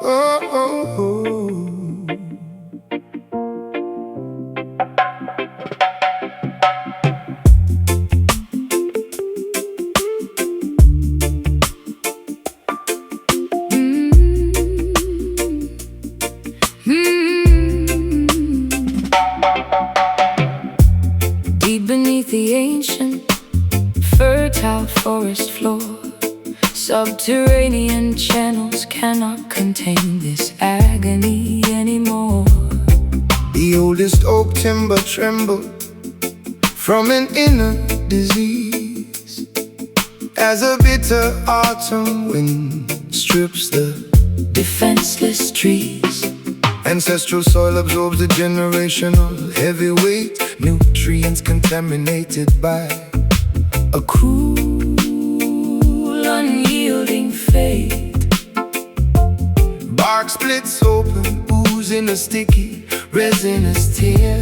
Oh, oh, oh. Deep beneath the ancient, fertile forest floor, subterranean channels cannot contain this agony anymore. The oldest oak timber trembled from an inner disease as a bitter autumn wind strips the Defenseless trees. ancestral soil absorbs the generational heavy weight, nutrients contaminated by A cruel, unyielding fate. bark splits open, oozing a sticky, resinous tear,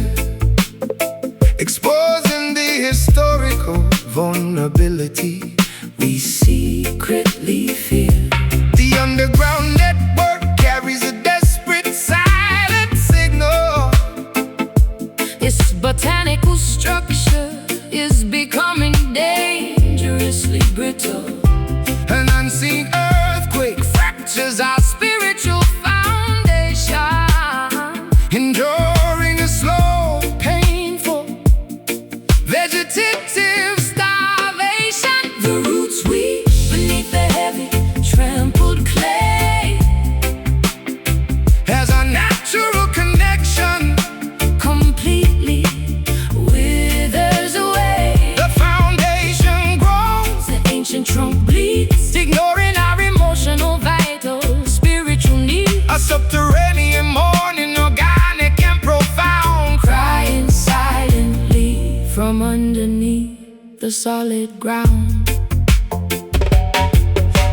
exposing the historical vulnerability We secretly fear. The underground network carries a desperate silent signal. This botanical structure is becoming dangerously brittle. An unseen earthquake fractures our spiritual foundation, enduring a slow, painful, vegetative starvation. The roots weep beneath the heavy, trampled clay. As our natural connection Completely withers away. the foundation grows, The ancient trunk bleeds, ignoring our emotional, vital, spiritual needs. a subterranean mourning, organic and profound, Crying silently from underneath the solid ground.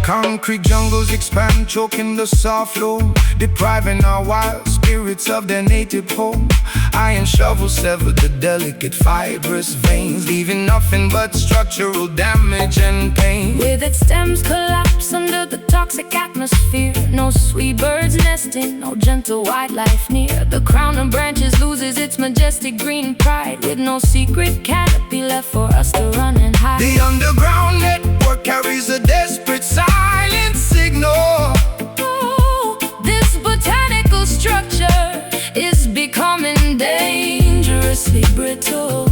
Concrete jungles expand, choking the soft loam, depriving our wild spirits of their native home. Iron shovels sever the delicate fibrous veins, leaving nothing but structural damage and pain. With its stems collapse under the toxic atmosphere. No sweet birds nesting, no gentle wildlife near. The crown of branches loses its majestic green pride, with no secret canopy left for us to run and hide. The underground network carries a desperate silent signal. Oh, this botanical structure is becoming dangerously brittle.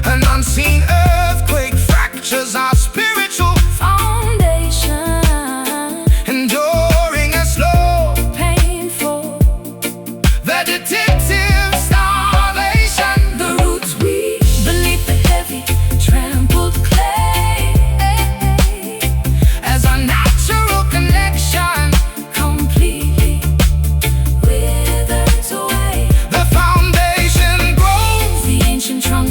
An unseen earthquake fractures our spiritual Foundation, enduring a slow, painful, vegetative starvation. the roots weep beneath the heavy, trampled clay. As our natural connection Completely withers away. the foundation grows, The ancient trunk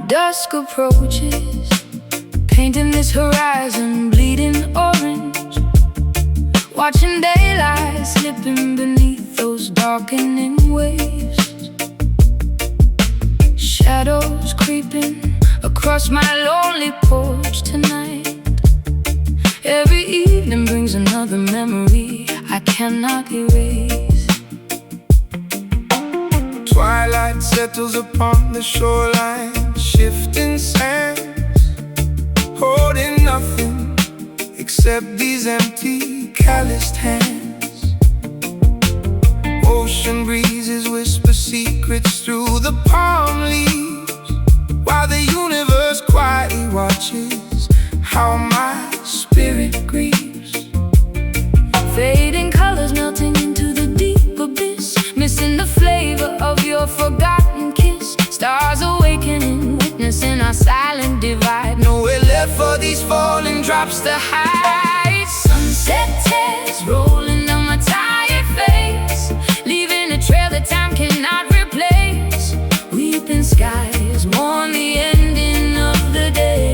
Dusk approaches, painting this horizon bleeding orange, watching daylight slipping beneath those darkening waves. Shadows creeping across my lonely porch tonight. Every evening brings another memory I cannot erase. Twilight settles upon the shoreline, shifting sands, holding nothing except these empty, calloused hands. Ocean breezes whisper secrets through the palm leaves, while the universe quietly watches how my spirit grieves. Fading colors melting into the deep abyss, missing the flavor of your forgotten kiss. Stars awakening, witnessing our silent divide. Nowhere left for these falling drops to hide. Sunset tears rolling down my tired face, leaving a trail that time cannot replace. Weeping skies mourn the ending of the day,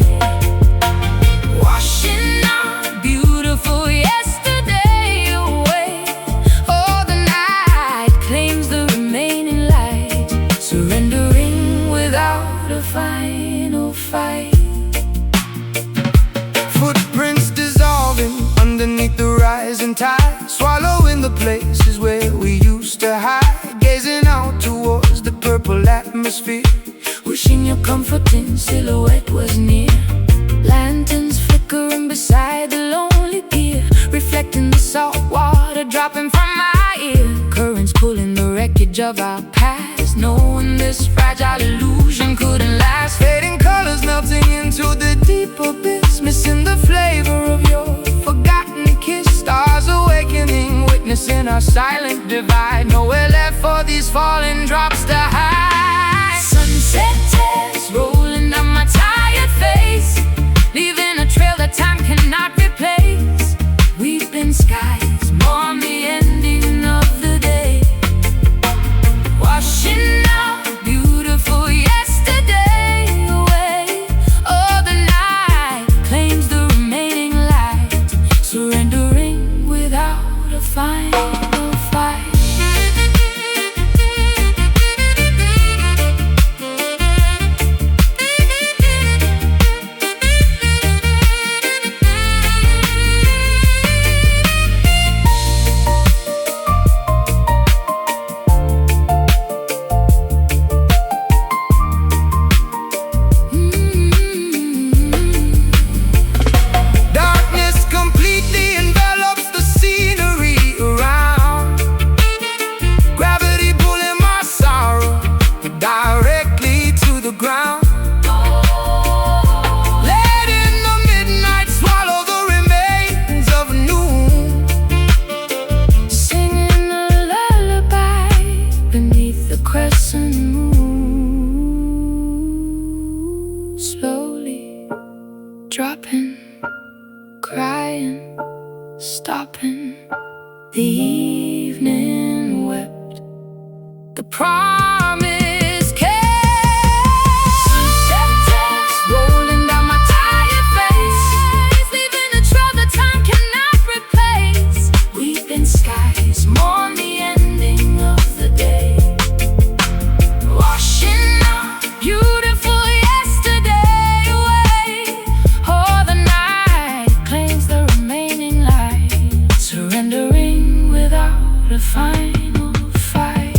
washing our beautiful yesterday away. Oh, the night claims the remaining light, surrendering without a final fight. Footprints dissolving underneath the rising tide, swallowing the places where we used to hide. Gazing out towards the purple atmosphere, Wishing your comforting silhouette was near. Lanterns flickering beside the lonely pier, reflecting the salt water dropping from my ear. Currents pulling the wreckage of our past, knowing this fragile illusion couldn't last. fading colors melting into the deep abyss, missing the flavor of your forgotten kiss. Stars awakening, witnessing our silent divide. Nowhere left for these falling drops to hide. Sunset tears rolling down my tired face, leaving a trail that time cannot replace. Weeping skies mourn the ending of the day, washing out beautiful yesterday away. Oh, the night claims the remaining light, surrendering without a final fight. Darkness completely envelops the scenery around. Gravity pulling my sorrow directly to the ground. Letting the midnight swallow the remains of noon. Singing a lullaby beneath the crescent moon, slowly dropping, crying, stopping. The evening wept, the promise kept. Sunset tears rolling down my tired face, leaving a trail that time cannot replace. Weeping skies mourn the ending of the day, washing out beautiful yesterday away. Oh, the night claims the remaining light, surrendering without a final fight.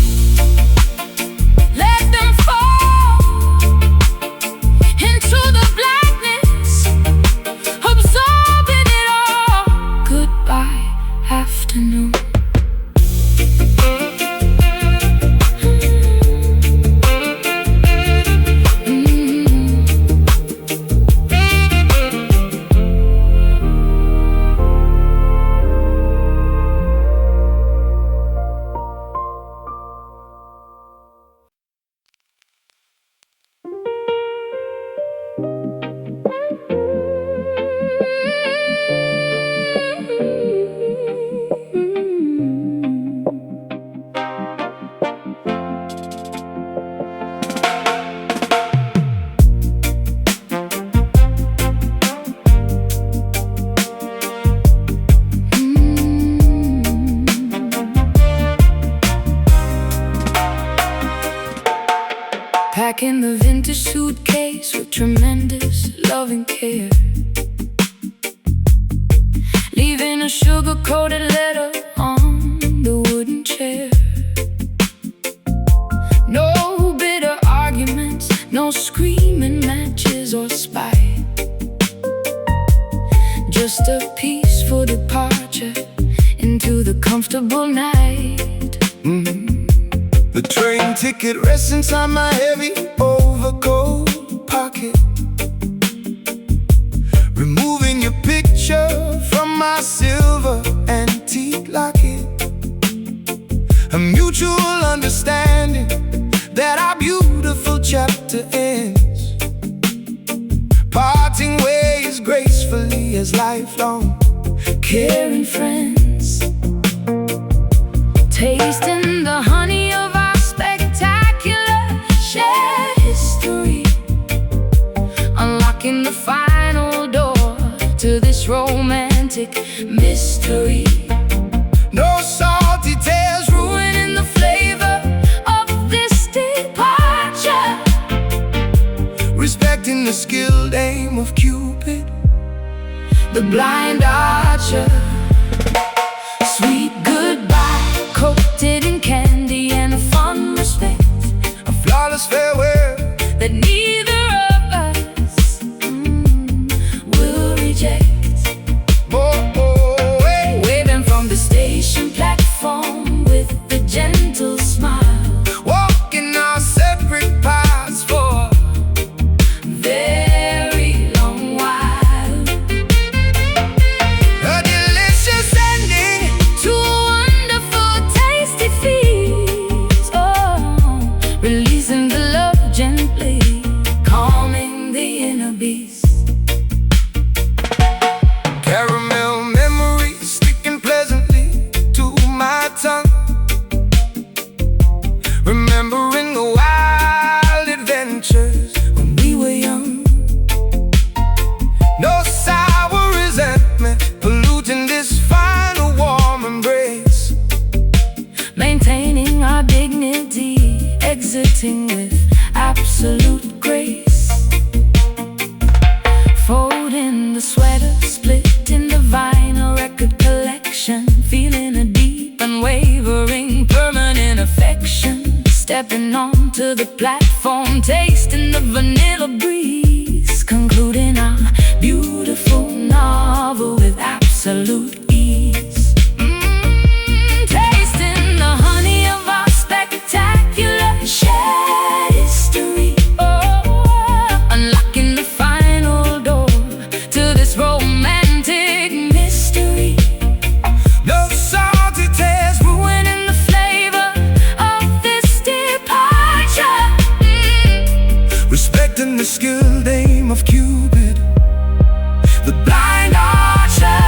tremendous loving care, leaving a sugar-coated letter on the wooden chair. No bitter arguments, no screaming matches or spite, just a peaceful departure into the comfortable night. The train ticket rests inside my heavy overcoat pocket, removing your picture from my silver antique locket. A mutual understanding that our beautiful chapter ends, parting ways gracefully as lifelong Caring friends, tasting the honey of our spectacular shared history, unlocking the final door to this romantic mystery. No salty tales Ruining the flavor of this departure, respecting the skilled aim of Cupid, the blind archer. Sweet goodbye, coated in candy and a fond respect, a flawless farewell that neither of us will reject. Waving from the station platform with a gentle smile, walking our separate paths for a very long while. a delicious ending To a wonderful, tasty feast. Oh, releasing the love gently, calming the inner beast. caramel memories sticking pleasantly to my tongue, remembering the wild adventures When we were young, no sour resentment polluting this final warm embrace, maintaining our dignity, exiting with absolute grace. Folding the sweater, splitting the vinyl record collection, feeling a deep, unwavering, permanent affection. Stepping onto the platform, tasting the vanilla breeze, concluding our beautiful novel with absolute ease. Tasting the honey of our spectacular shared history. Oh, unlocking the final door to this romantic mystery. no salty tales Ruining the flavor of this departure. respecting the skilled aim of Cupid, the blind archer.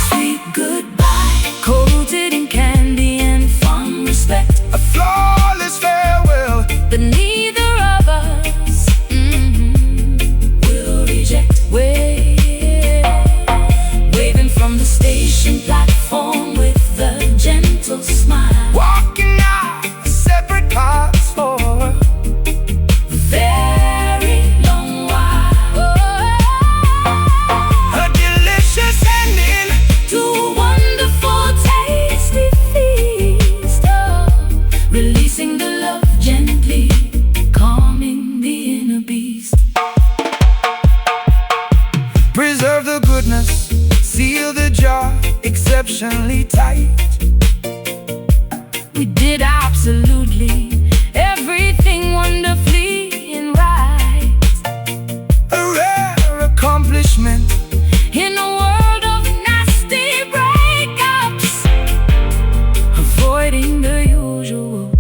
Sweet goodbye, coated in candy and fond respect, A flawless farewell that neither of us will reject. Waving from the station platform with a gentle smile, walking our separate paths for very long while. a delicious ending To a wonderful, tasty feast. Oh, releasing the love gently, calming the inner beast. Preserve the goodness, seal the jar exceptionally tight. We did absolutely everything wonderfully and right, A rare accomplishment in a world of nasty breakups, avoiding the usual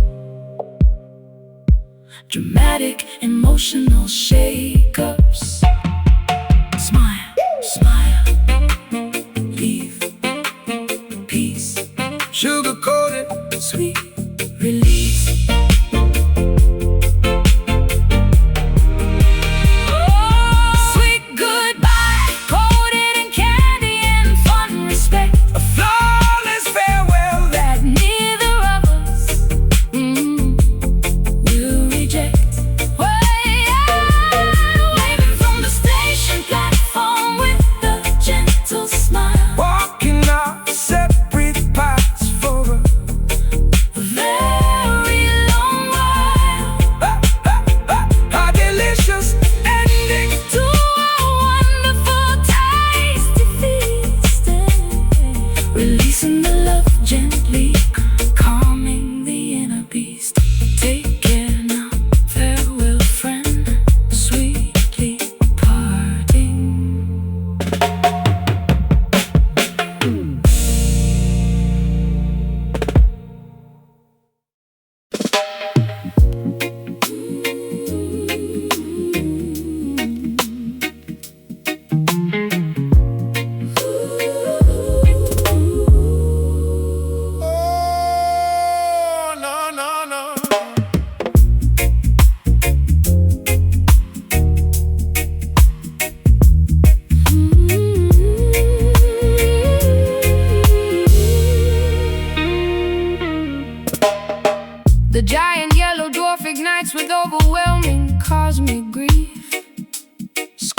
dramatic emotional shakeups. Smile, smile, leave peace, sugar-coated, sweet release. Sweet goodbye,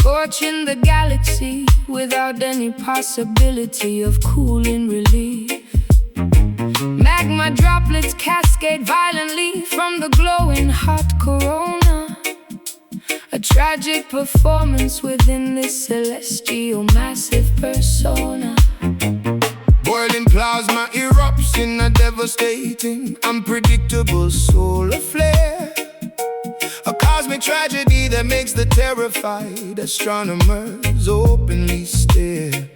scorching the galaxy without any possibility of cooling relief. Magma droplets cascade violently from the glowing hot corona. A tragic performance within this celestial massive persona. Boiling plasma erupts in a devastating, unpredictable solar flare. A cosmic tragedy that makes the terrified astronomers openly stare.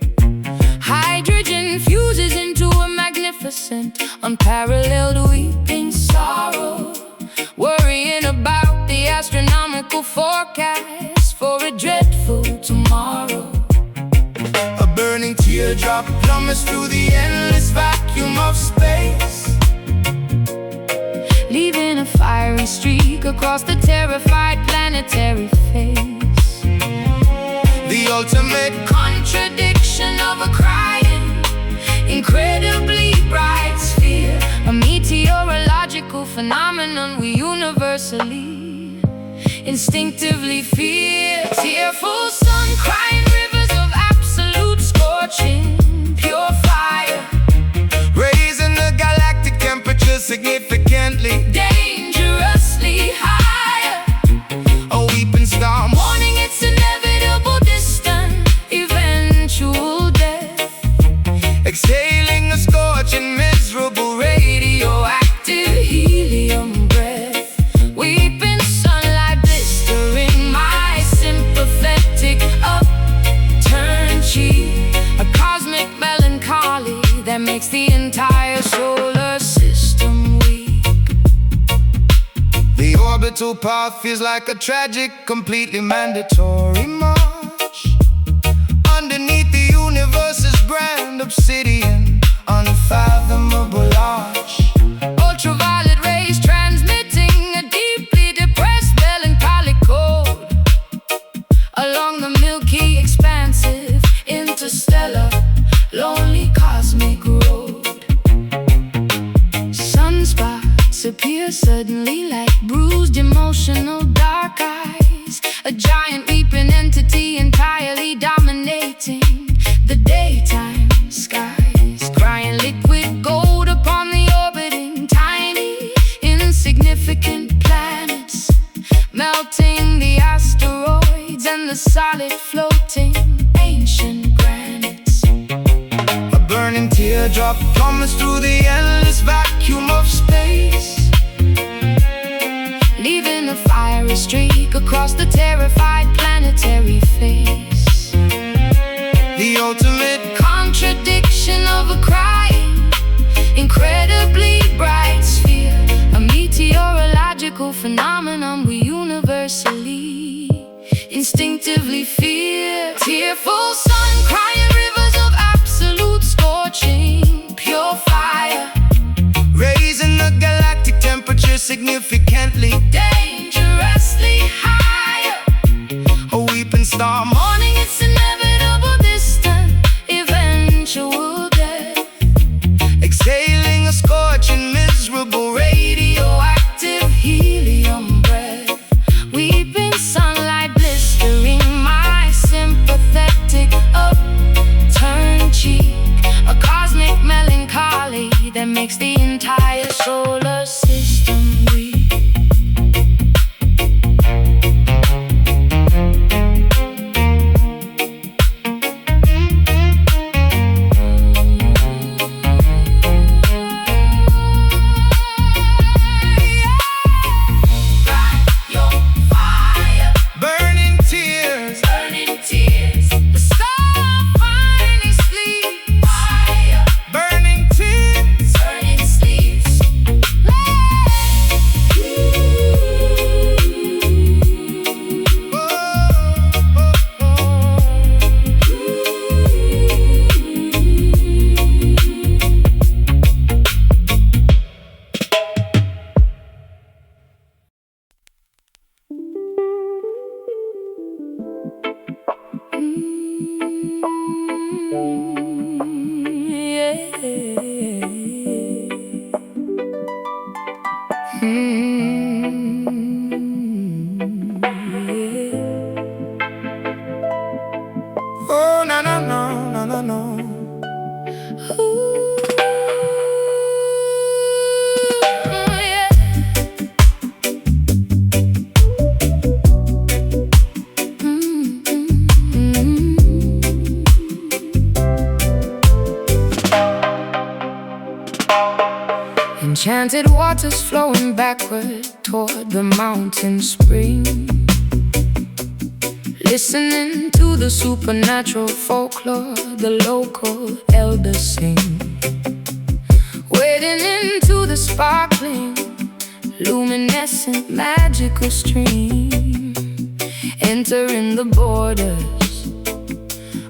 Hydrogen fuses into a magnificent, unparalleled weeping sorrow, worrying about the astronomical forecast for a dreadful tomorrow. A burning teardrop plummets through the endless vacuum of space, leaving a fiery streak across the terrified planetary face. the ultimate Contradiction of a crying, incredibly bright sphere, a meteorological phenomenon we universally, instinctively fear. Tearful sun, crying rivers of absolute scorching, pure fire, raising the galactic temperature significantly, dangerously higher. a weeping storm Warning its inevitable, distant, eventual death. exhaling a scorching, miserable Radioactive helium breath. Weeping sunlight blistering my sympathetic upturned cheek. A cosmic melancholy that makes the entire solar system weak. The orbital path feels like a tragic, completely mandatory march underneath the universe's grand obsidian, unfathomable arch. Ultraviolet rays transmitting a deeply depressed melancholy code along the milky, expansive, interstellar, lonely cosmic road. Sunspots appear suddenly like bruised, emotional dark eyes. A giant weeping entity entirely dominating the daytime skies, crying liquid gold upon the orbiting tiny, insignificant planets, melting the asteroids and the solid floating ancient granites. A burning teardrop plummets through the endless vacuum of space, leaving a fiery streak across the terrified planetary face. the ultimate Contradiction of a crying, incredibly bright sphere, a meteorological phenomenon we universally, instinctively fear. Tearful sun, crying rivers of absolute scorching, pure fire, raising the galactic temperature significantly, dangerously higher. a weeping storm Mourning its inevitable, distant, eventual death. exhaling a scorching, miserable Radioactive helium breath. Weeping sunlight blistering my sympathetic upturned cheek. A cosmic melancholy that makes the entire solar system weak. Enchanted waters flowing backward toward the mountain spring. Listening to the supernatural folklore the local elders sing. Wading into the sparkling, luminescent, magical stream. Entering the borders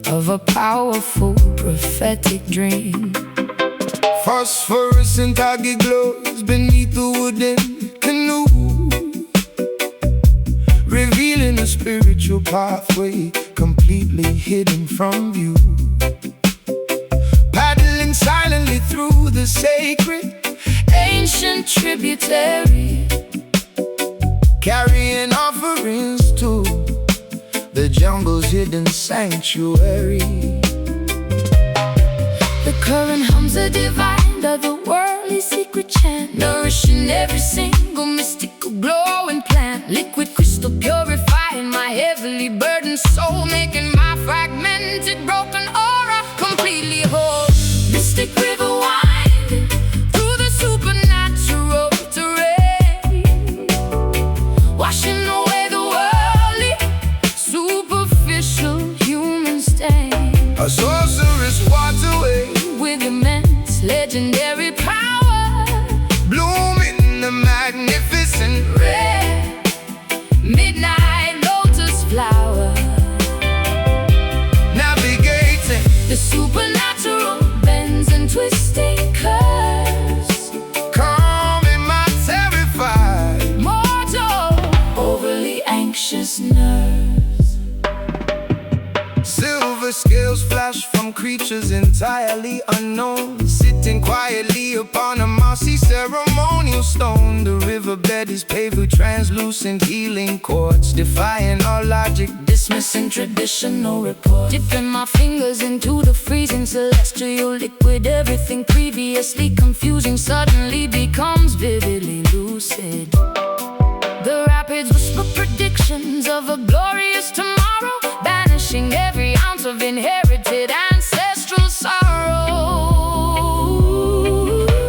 of a powerful prophetic dream. Phosphorescent algae glows beneath the wooden canoe, revealing a spiritual pathway completely hidden from view. Paddling silently through the sacred Ancient tributary, carrying offerings to the jungle's hidden sanctuary. the current hums a divine, otherworldly secret chant, nourishing every single mystical glowing plant. Liquid crystal purifying my heavily burdened soul, making my fragmented broken aura completely whole. Mystic river winding through the supernatural terrain, washing away the worldly, superficial human stain. A sorceress waterway, With immense legendary power, blooming the magnificent red midnight lotus flower. navigating The supernatural bends and twisting curves, calming my terrified mortal, overly anxious nerves. silver scales flash from creatures entirely unknown, sitting quietly upon a mossy ceremonial stone. The riverbed is paved with translucent healing quartz, defying all logic, Dismissing traditional report, dipping my fingers into the freezing celestial liquid. Everything previously confusing suddenly becomes vividly lucid. The rapids whisper predictions of a glorious tomorrow, banishing every ounce of inherited ancestral sorrow.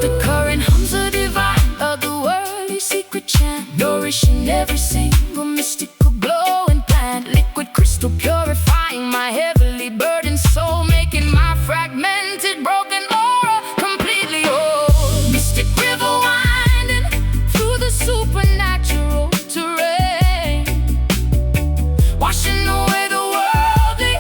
The current hums a divine, otherworldly secret chant, nourishing every single mystical glowing plant. Liquid crystal purifying my heavily burdened soul, making my fragmented broken aura completely whole. Mystic river winding through the supernatural terrain, washing away the worldly,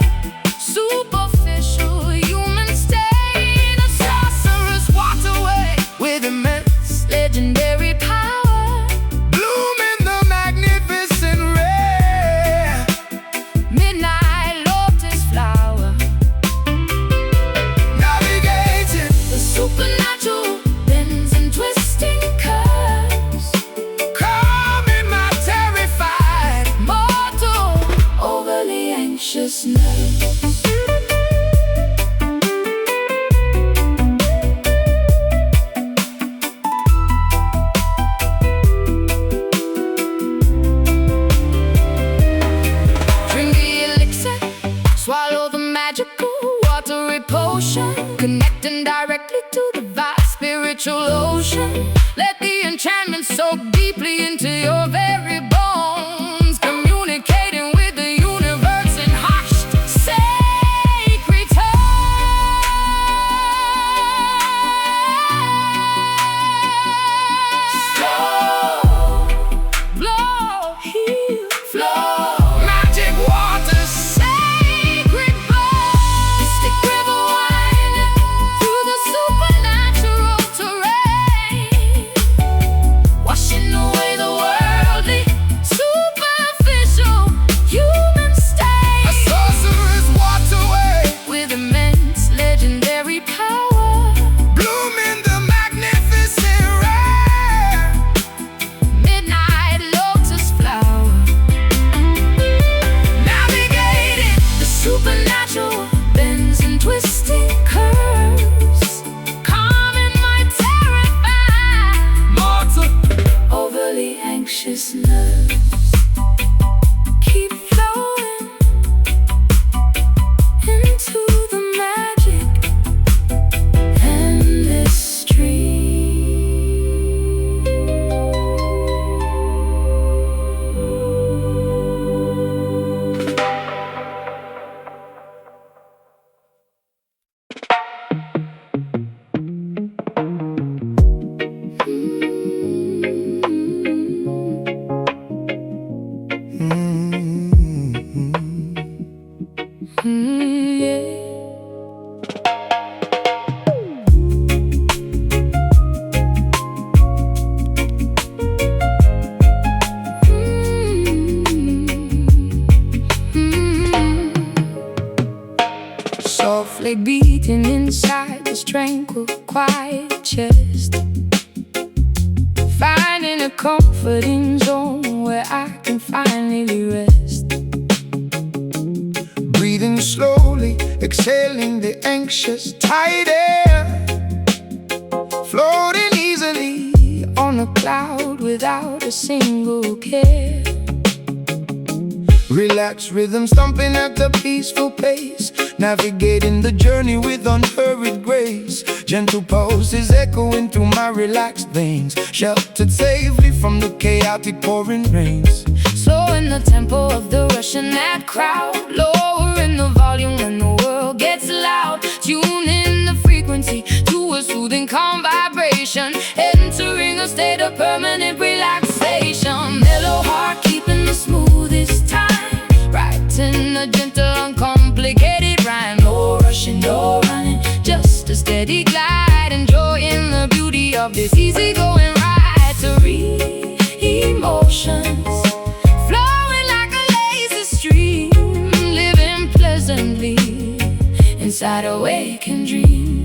superficial human stain. A sorcerer's waterway with immense legendary power, blooming the magnificent red midnight lotus flower. navigating The supernatural bends and twisting curves, calming my terrified mortal, overly anxious nerves. Drink the elixir, swallow the magical watery potion, connecting directly to the vast spiritual ocean. Let the enchantment soak deeply into your very bones, communicating with the universe in hushed sacred tones. Blow, heal, flow, magic waters sacred flow. Mystic river winding through the supernatural terrain, Yeah. Softly beating inside this tranquil, quiet chest, finding a comforting zone where I can finally rest. Breathing slowly, exhaling the anxious tide air, floating easily On a cloud without a single care. relaxed rhythm stomping at a peaceful pace, navigating the journey with unhurried grace. Gentle pulses echoing through my relaxed veins, sheltered safely from the chaotic pouring rains. Slowing the tempo of the rush in that crowd, lowering the volume when the world gets loud, tuning the frequency to a soothing calm vibration, entering a state of permanent relaxation. Mellow heart keeping the smoothest time, writing a gentle uncomplicated rhyme. No rushing, no running, just a steady glide, enjoying the beauty of this easygoing ride. To read emotions flowing like a lazy stream, living pleasantly inside a waking dream.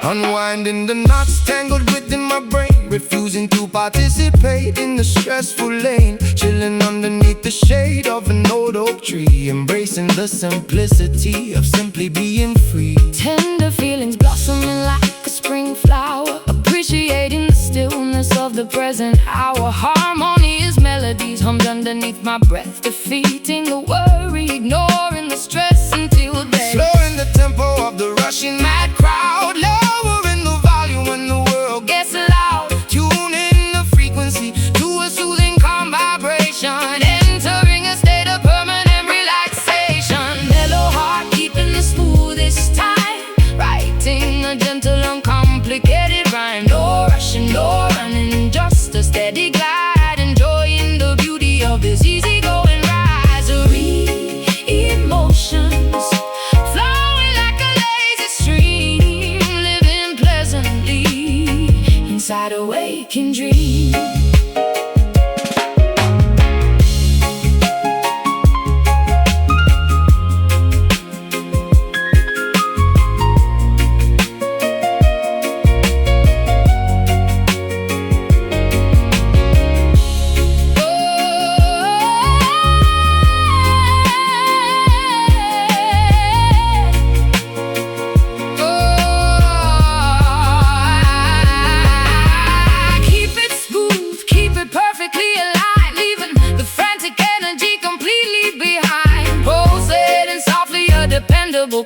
Unwinding the knots tangled within my brain, refusing to participate in the stressful lane, chilling underneath the shade of an old oak tree, embracing the simplicity of simply being free. Tender feelings blossoming like a spring flower, appreciating the stillness of the present hour. Harmonious melodies hummed underneath my breath, defeating the worry, ignoring the stress until day. Slowing the tempo of the rushing mad crowd, lowering the volume when the world gets loud, tuning the frequency to a soothing calm vibration, entering a state of permanent relaxation. Mellow heart keeping the smoothest time, writing a gentle uncomplicated rhyme. No rushing, no running, just a steady glide, enjoying the beauty of this easygoing rise. Emotions flowing like a lazy stream, living pleasantly inside a waking dream.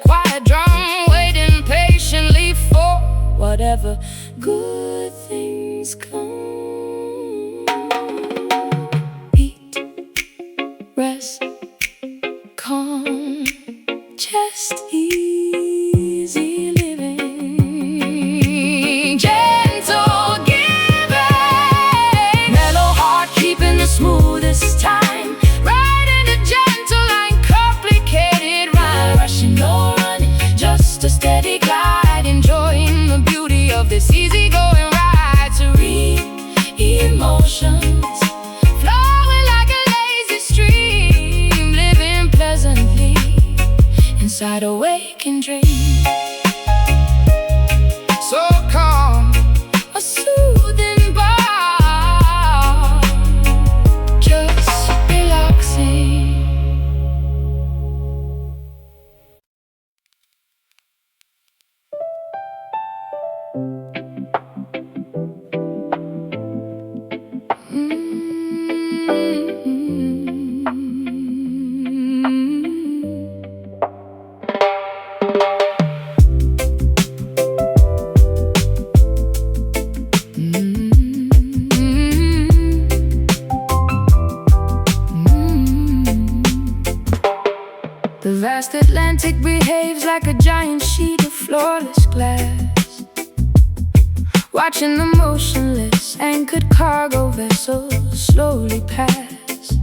Quiet drum waiting patiently for whatever good things come. Beat, rest, calm, just easy living, gentle giving. Mellow heart keeping the smoothest time, riding a gentle and complicated rhyme. Rushing, no running, just a steady glide, enjoying the beauty of this easygoing ride. To read emotions flowing like a lazy stream, living pleasantly inside a waking dream. So calm, A soothing bar, just relaxing. The vast Atlantic behaves like a giant sheet of flawless glass, watching the motionless anchored cargo vessels slowly pass.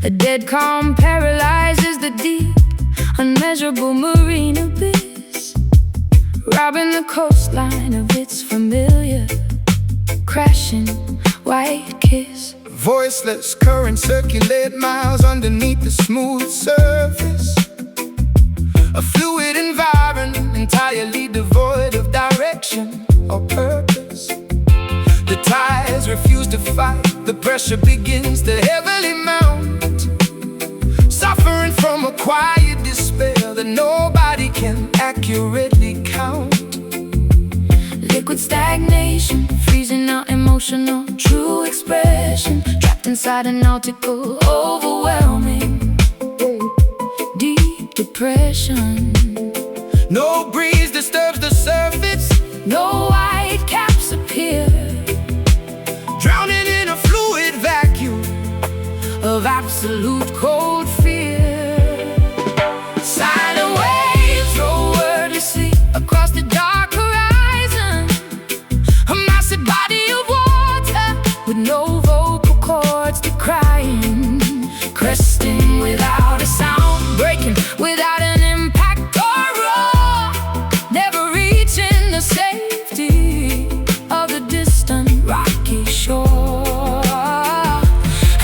A dead calm paralyzes the deep, unmeasurable marine abyss, robbing the coastline of its familiar, crashing white kiss. Voiceless currents circulate miles underneath the smooth surface. A fluid environment entirely devoid of direction or purpose. The tides refuse to fight, the pressure begins to heavily mount, suffering from a quiet despair that nobody can accurately count. Liquid stagnation, freezing out emotional true expression, trapped inside a nautical overwhelming deep depression. No breeze disturbs the surface, no white caps appear, drowning in a fluid vacuum of absolute cold fear. Silent waves roll wordlessly across the dark horizon, a massive body of water with no vocal cords to crying, cresting without a sound, breaking without an impact or roar, never reaching the safety of the distant rocky shore.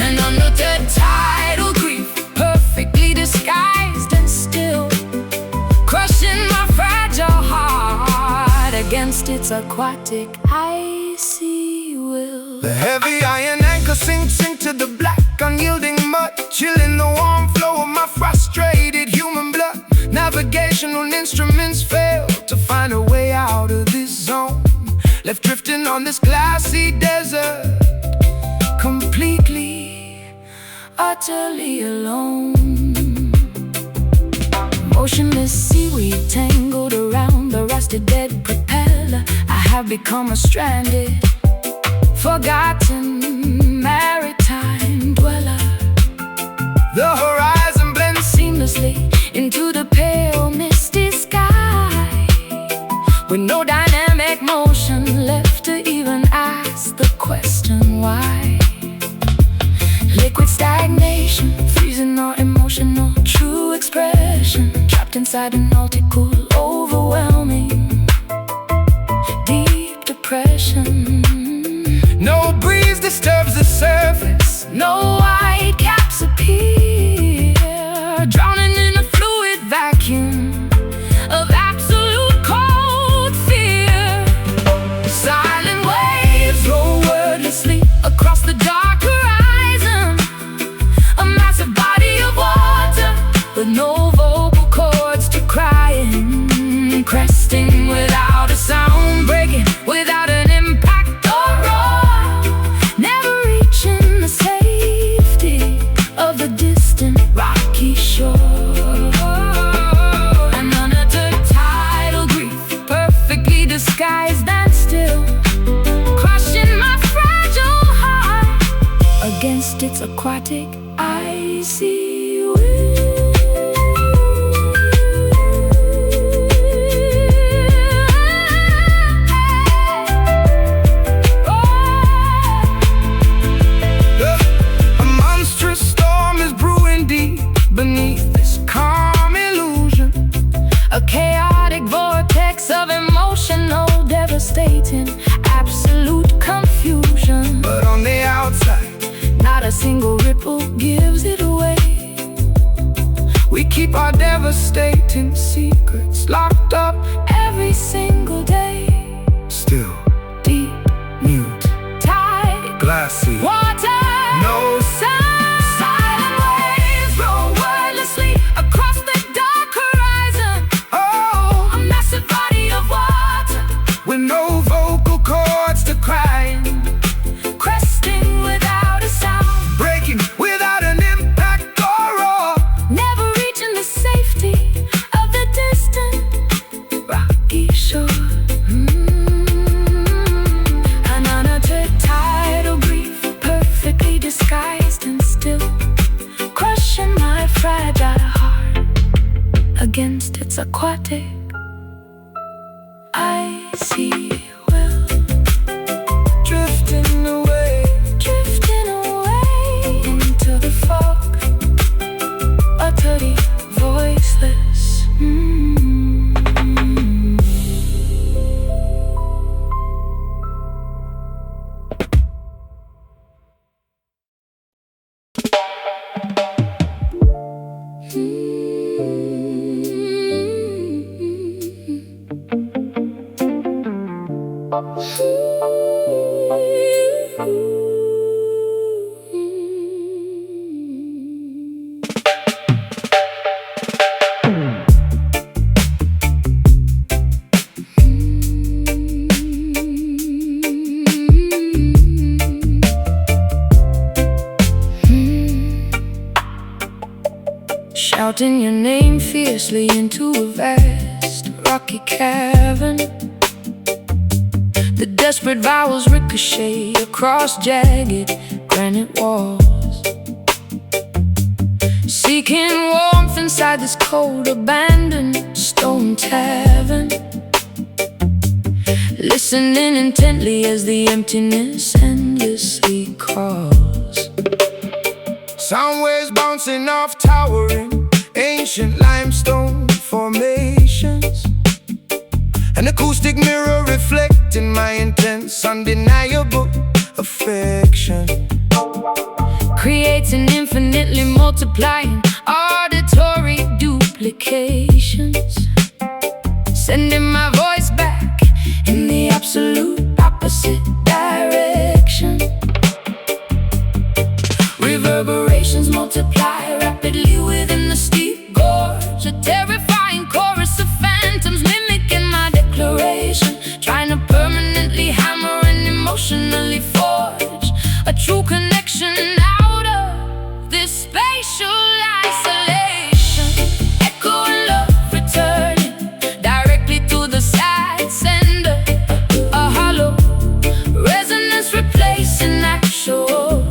And under the tidal grief, perfectly disguised and still, crushing my fragile heart against its aquatic icy will. The heavy iron anchor sinks into the black unyielding mud, chilling the warm flow of my frustrated human blood. Navigational instruments fail to find a way out of this zone, left drifting on this glassy desert, completely, utterly alone. Motionless seaweed tangled around the rusted dead propeller, I have become a stranded, forgotten maritime dweller. The horizon blends Seamlessly into the pale misty sky, with no dynamic motion left to even ask the question why. Liquid stagnation, freezing our emotional true expression, trapped inside a nautical overwhelming deep depression. no breeze disturbs the surface, No white caps appear, drowning in a fluid vacuum of absolute cold fear. Silent waves roll wordlessly across the dark horizon, a massive body of water with no vocal cords to crying, cresting without a sound, breaking without an impact or roar, never reaching the safety of the distant rocky shore. And under the tidal grief, perfectly disguised and still, crushing my fragile heart against its aquatic icy will. a monstrous storm is brewing deep beneath this calm illusion. A chaotic vortex of emotional devastating, absolute confusion. But on the outside, Not a single ripple gives it away. we keep our devastating secrets locked up, Every single day, still, deep, mute, tight, glassy, water, no sound. Silent waves roll wordlessly across the dark horizon, oh, a massive body of water with no vocal cords to crying, cresting without a sound, breaking without an impact or roar. never reaching the safety of the distant rocky shore. And under the tidal grief, perfectly disguised and still, crushing my fragile heart against its aquatic icy will. Drifting away Drifting away into the fog, melody, voiceless. Shouting your name fiercely into a vast rocky cavern. The desperate vowels ricochet across jagged granite walls, seeking warmth inside this cold, abandoned stone tavern. Listening intently as the emptiness endlessly calls. Sound waves bouncing off towering ancient limestone formations, an acoustic mirror reflecting my intense, undeniable affection. Creates an infinitely multiplying auditory duplications, sending my voice back in the absolute opposite direction. Reverberations multiply rapidly within the steep gorge, a terrifying chorus of phantoms mimicking my declaration, trying to permanently hammer and emotionally forge a true connection out of this spatial isolation. Echo and love returning directly to the sad sender, a hollow resonance replacing actual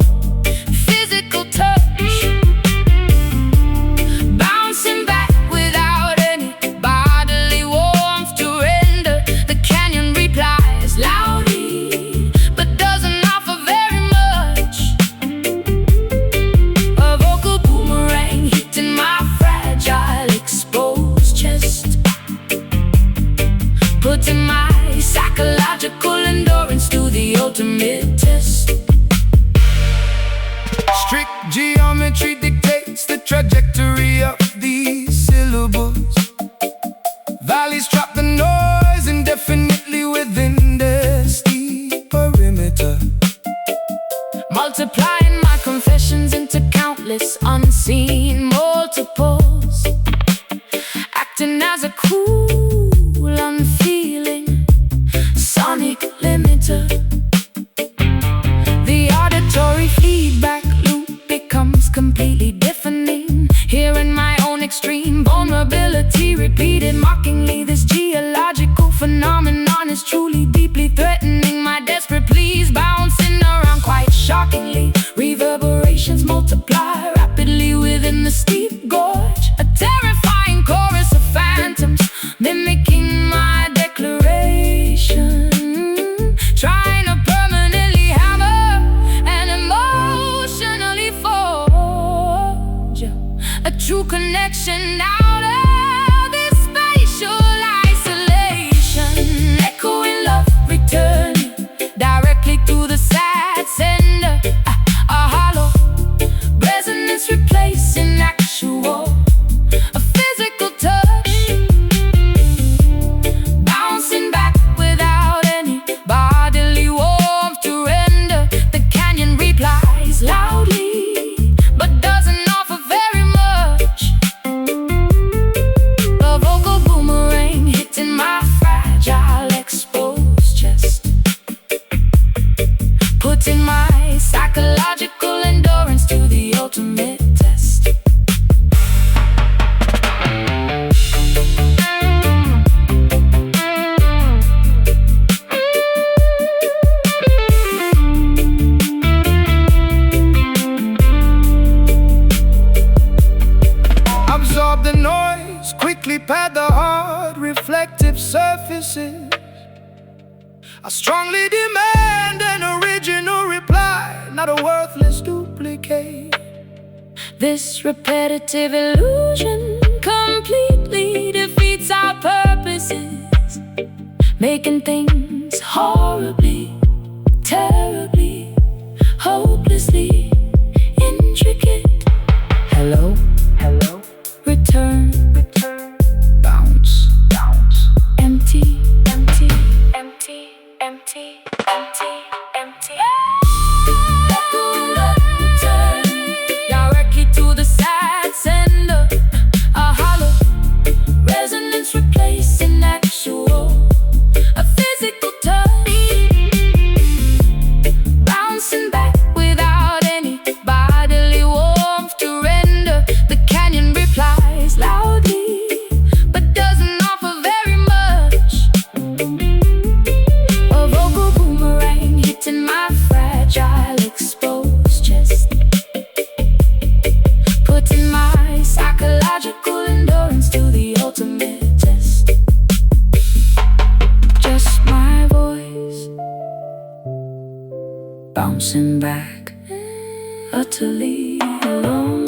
physical touch, bouncing back without any bodily warmth to render. The canyon replies loudly, but doesn't offer very much. A vocal boomerang hitting my fragile, exposed chest, putting my psychological endurance to the ultimate test. Strict geometry dictates the trajectory of these syllables. Valleys trap the noise indefinitely within their steep perimeter, Multiplying my confessions into countless unseen multiples, acting as a cool, unfeeling sonic limiter. The auditory feedback loop becomes completely deafening, hearing my own extreme vulnerability repeated mockingly. This geological phenomenon is truly deeply threatening my desperate pleas, bouncing around quite shockingly. Reverberations multiply rapidly within the steep gorge, a terrifying chorus of phantoms mimicking my declaration, trying to permanently hammer and emotionally forge a true connection out of this spatial isolation. Echoing love returning directly to the sad sender, a hollow resonance replacing actual, a physical touch, bouncing back without any bodily warmth to render. The canyon replies loudly, but doesn't offer very much. A vocal boomerang hitting my fragile, exposed chest, putting my psychological endurance to the ultimate test. absorb the noise, quickly pad the hard reflective surfaces. I strongly demand an original reply, not a worthless duplicate. This repetitive illusion completely defeats our purposes, making things horribly, terribly, hopelessly intricate. Hello, hello, return, return, bounce, bounce, empty, empty, empty, empty, empty, empty. Directly to the sad sender, a hollow resonance replacing actual, a physical touch, bouncing back without any bodily warmth to render. The canyon replies loudly, but doesn't offer very much. A vocal boomerang hitting my fragile exposed chest, putting my psychological endurance to the ultimate test. Just my voice bouncing back, utterly alone.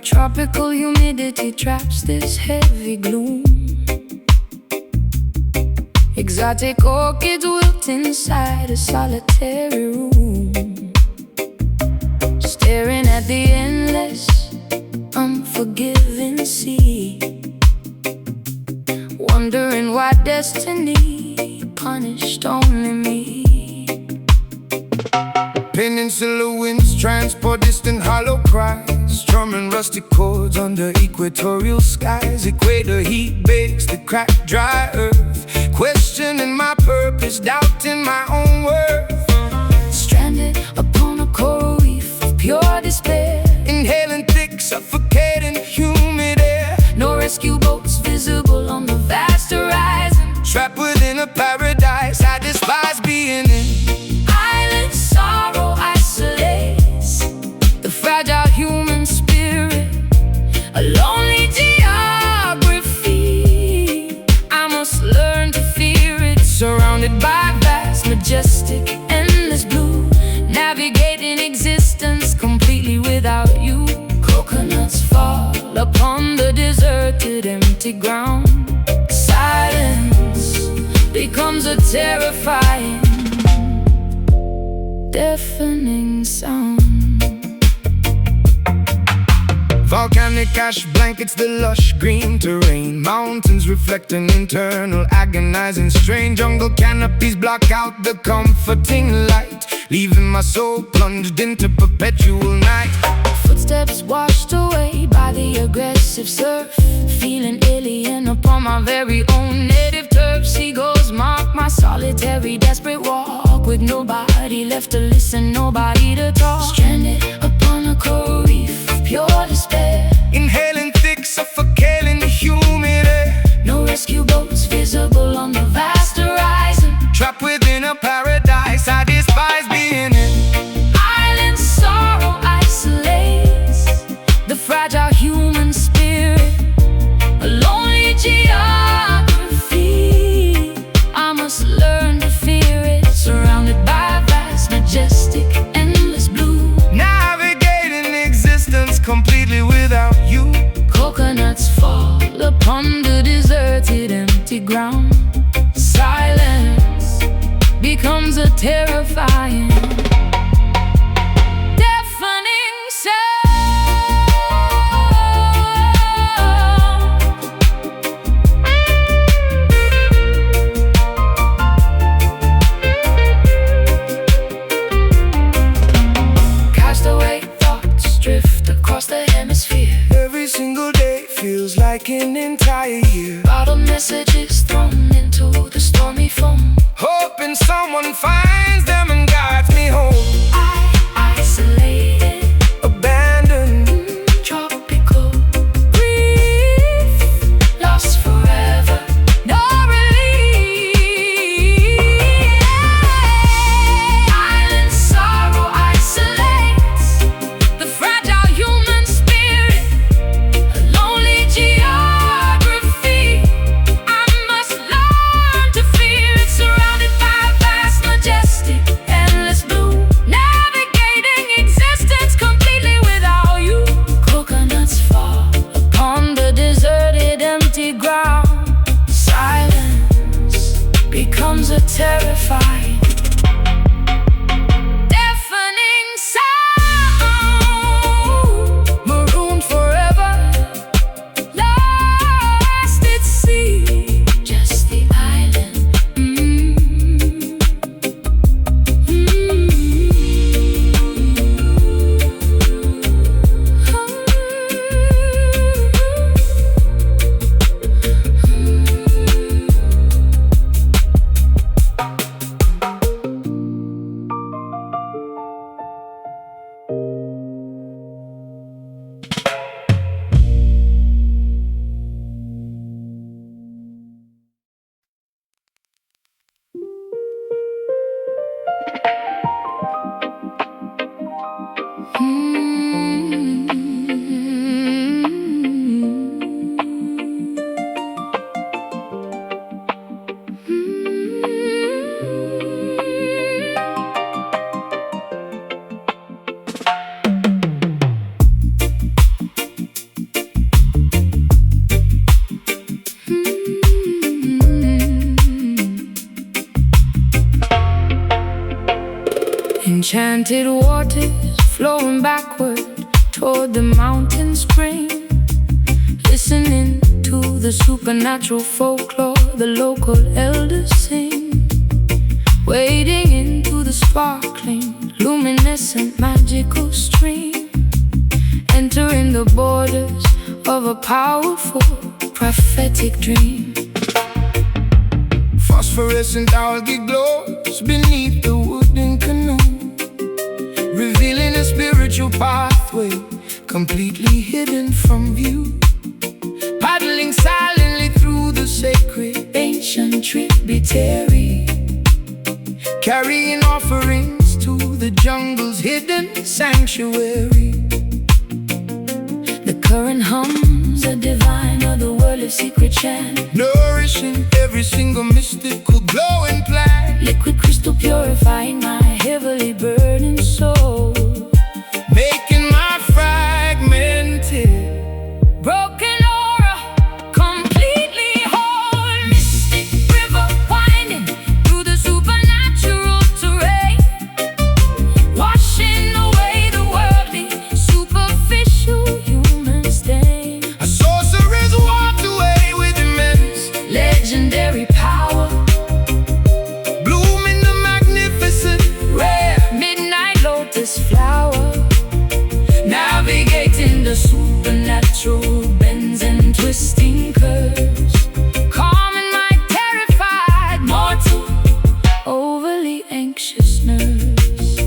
Tropical humidity traps this heavy gloom. Exotic orchids wilt inside a solitary room, staring at the endless, unforgiving sea, wondering why destiny punished only me. Peninsula winds transport distant hollow cries, strumming rusty chords under equatorial skies. Equator heat bakes the cracked dry earth, questioning my purpose, doubting my own worth. Stranded upon a coral reef of pure despair, inhaling thick, suffocating, humid air. no rescue boats visible on the vast horizon. Trapped within a paradise I despise being in. Island sorrow isolates the fragile human spirit, a lonely geography. I must learn to fear it, surrounded by vast, majestic, endless blue, navigating existence completely without you. Coconuts fall upon the deserted, empty ground. Silence becomes a terrifying, deafening sound. Volcanic ash blankets the lush green terrain, mountains reflect an internal agonizing strain. Jungle canopies block out the comforting light, leaving my soul plunged into perpetual night. Footsteps washed away by the aggressive surf, feeling alien upon my very own native turf. Seagulls mark my solitary, desperate walk, with nobody left to listen, nobody to talk. Stranded upon a coral reef of pure despair, Inhaling thick, suffocating, humid air. no rescue boats visible on the vast horizon. Trapped within a paradise I despise being in. Island sorrow isolates the fragile human spirit, a lonely geography. I must learn to fear it, surrounded by vast, majestic, endless blue, Navigating existence completely without you. coconuts fall upon the deserted, empty ground. Silence becomes a terrifying, deafening sound. Castaway thoughts drift across the hemisphere, feels like an entire year. Bottle messages thrown into the stormy foam. Hoping someone finds them and guides me home. Isolated, Abandoned, tropical, grief, lost forever, no relief. Island sorrow isolates the fragile human spirit, a lonely geography. I must learn to fear it, surrounded by vast, majestic, endless blue, navigating existence completely without you. Coconuts fall upon the deserted, empty ground. Silence becomes a terrifying, deafening sound. Marooned forever, lost at sea, just the island. Enchanted waters flowing backward toward the mountain spring, listening to the supernatural folklore the local elders sing, wading into the sparkling, luminescent, magical stream, entering the borders of a powerful, prophetic dream. Phosphorescent algae glows beneath the wooden canoe, revealing a spiritual pathway completely hidden from view. Paddling silently through the sacred Ancient tributary, carrying offerings to the jungle's hidden sanctuary. the current hums a divine, otherworldly secret chant, Nourishing every single mystical glowing plant, liquid crystal purifying my heavily burdened soul. making my fragmented Broken aura completely whole. Mystic river winding through the supernatural terrain, washing away the worldly, superficial human stain. a sorcerer's walked away with immense, Legendary power, blooming the magnificent, rare midnight lotus flower, navigating the supernatural bends and twisting curves, calming my terrified mortal, overly anxious nerves.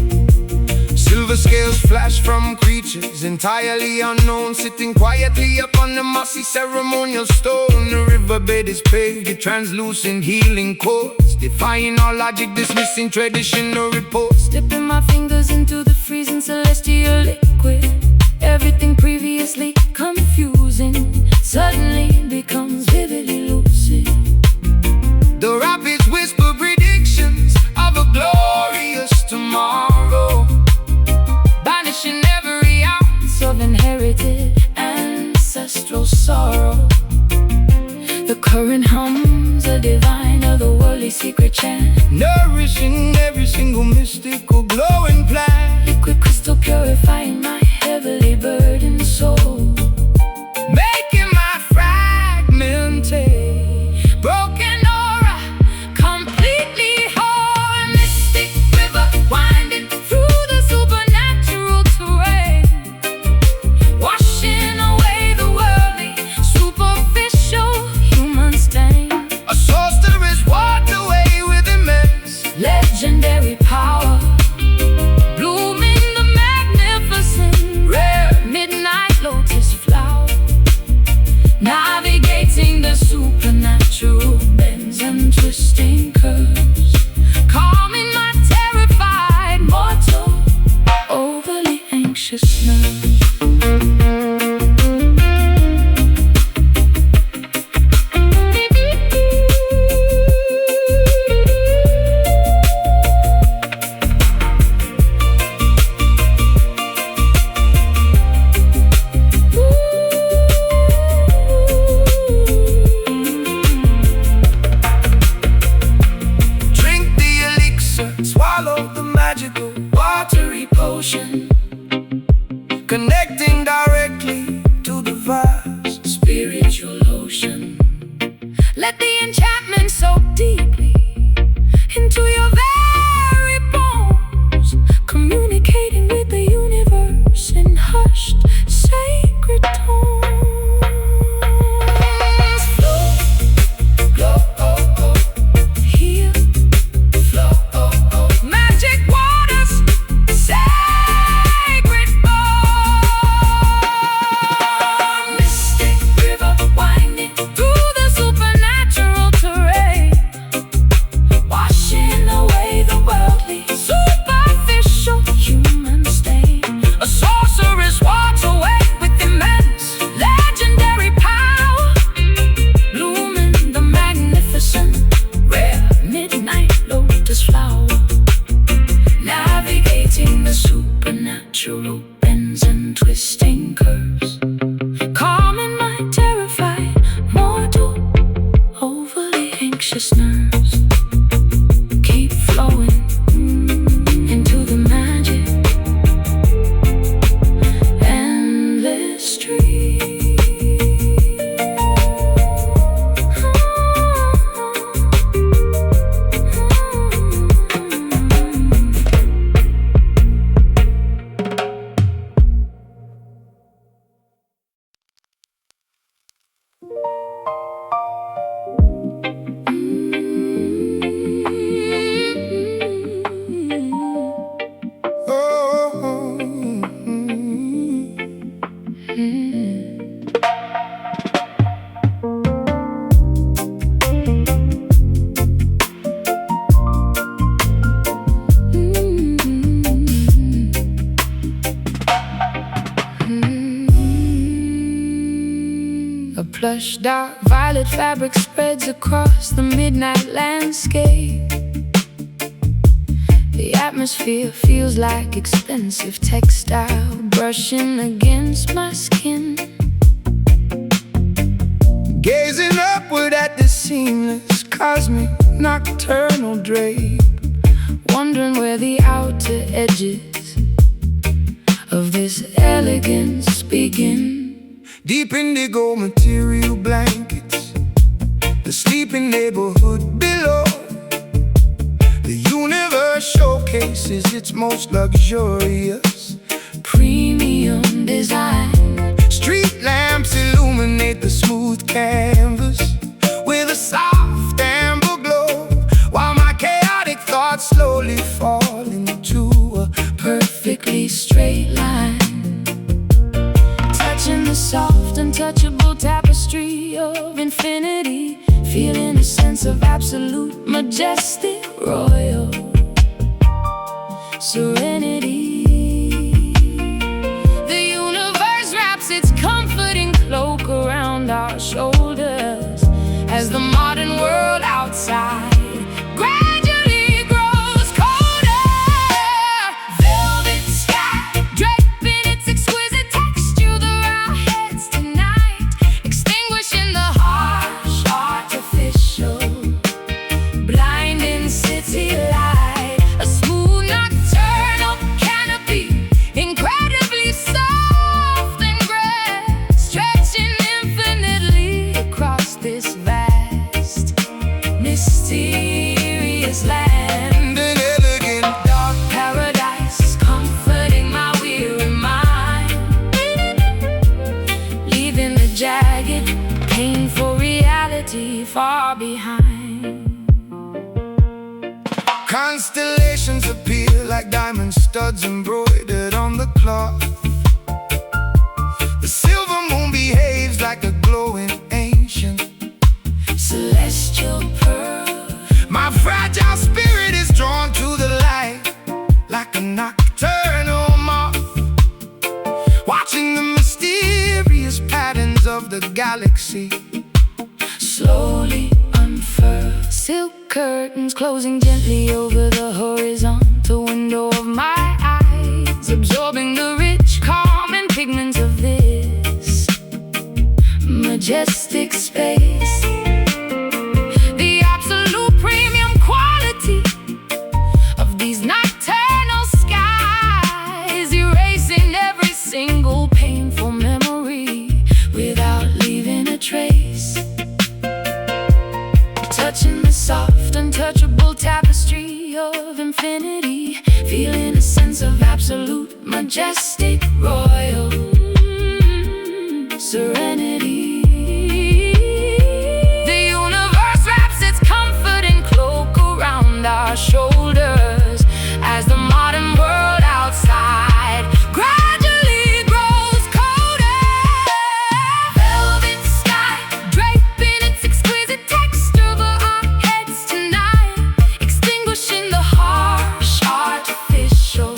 silver scales flash from creatures entirely unknown, sitting quietly upon the mossy ceremonial stone. The riverbed is paved with translucent healing chords, defying all logic, dismissing traditional reports. Dipping my fingers into the freezing celestial liquid, everything previously confusing suddenly becomes vividly lucid. The rapids whisper predictions of a glorious tomorrow, Banishing every ounce of inherited ancestral sorrow. The current hums a divine, otherworldly secret chant, nourishing every single mystical glowing plant, liquid crystal purifying my heavily burdened soul. making my fragmented Broken aura completely whole. Mystic river winding through the supernatural terrain, washing away the worldly, twisting curves, calming my terrified mortal, overly anxious nerves. Swallow the magical watery potion, connecting directly to the vast spiritual ocean. Let the enchantment soak deeply into your very bones, communicating with the universe in hushed, sacred tones. Flow, glow, oh, oh. Heal, flow, oh, oh. Magic waters, sacred bond. Mystic river winding through the supernatural terrain, washing away the worldly, superficial human stain. A sorceress walks away with immense, legendary power, blooming the magnificent, rare midnight lotus flower, navigating the supernatural bends and twisting curves, calming my terrified mortal, overly anxious nerves. Keep flowing into the magic, endless stream. A plush, dark violet fabric spreads across the midnight landscape. The atmosphere feels like expensive textile brushing against my skin. gazing upward at the seamless cosmic nocturnal drape, wondering where the outer edges of this elegance begin. deep indigo material blankets, the sleeping neighborhood below. The universe showcases its most luxurious Premium design. Street lamps illuminate the smooth canvas with a soft amber glow, while my chaotic thoughts slowly fall into a Perfectly straight line, touching the soft, untouchable tapestry of infinity, feeling a sense of absolute, majestic, royal serenity. The universe wraps its comforting cloak around our shoulders as the modern world outside gradually grows colder. Velvet sky draping its exquisite texture through our heads tonight, extinguishing the harsh, artificial, blinding city light. A smooth nocturnal canopy, incredibly soft and gray, stretching infinitely across this vast, mysterious land. an elegant Dark paradise, comforting my weary mind, leaving the jagged, painful reality far behind. constellations appear like diamond studs embroidered on the cloth. The silver moon behaves like a glowing ancient Celestial pearl the galaxy slowly unfurl. Silk curtains closing gently over the horizontal window of my eyes, absorbing the rich, calm, and pigments of this majestic space. The absolute premium quality of these nocturnal skies, erasing every single painful memory without leaving a trace. Touching the soft, untouchable tapestry of infinity, feeling a sense of absolute, majestic, royal serenity. The universe wraps its comforting cloak around our shoulders as the modern world outside gradually grows colder. Velvet sky draping its exquisite texture over our heads tonight, extinguishing the harsh, artificial,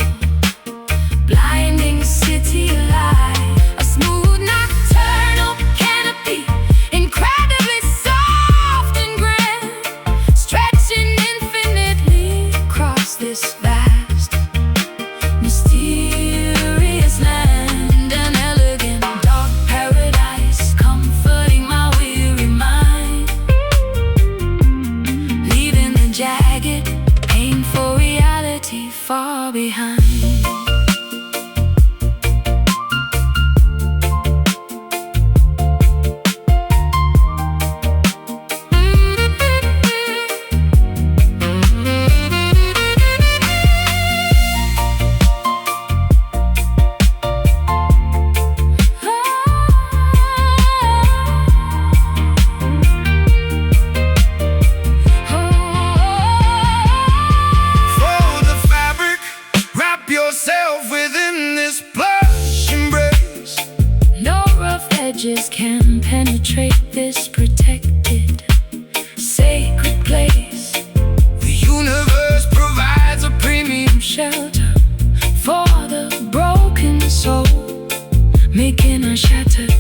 blinding city light. A smooth nocturnal canopy, incredibly soft and grand, stretching infinitely across this vast, mysterious land. An elegant, dark paradise, comforting my weary mind, leaving the jagged, painful reality far behind. Fold the fabric, wrap yourself within this plush embrace. No rough edges can penetrate this protected, sacred place. The universe provides a premium Shelter for the broken soul, making our shattered,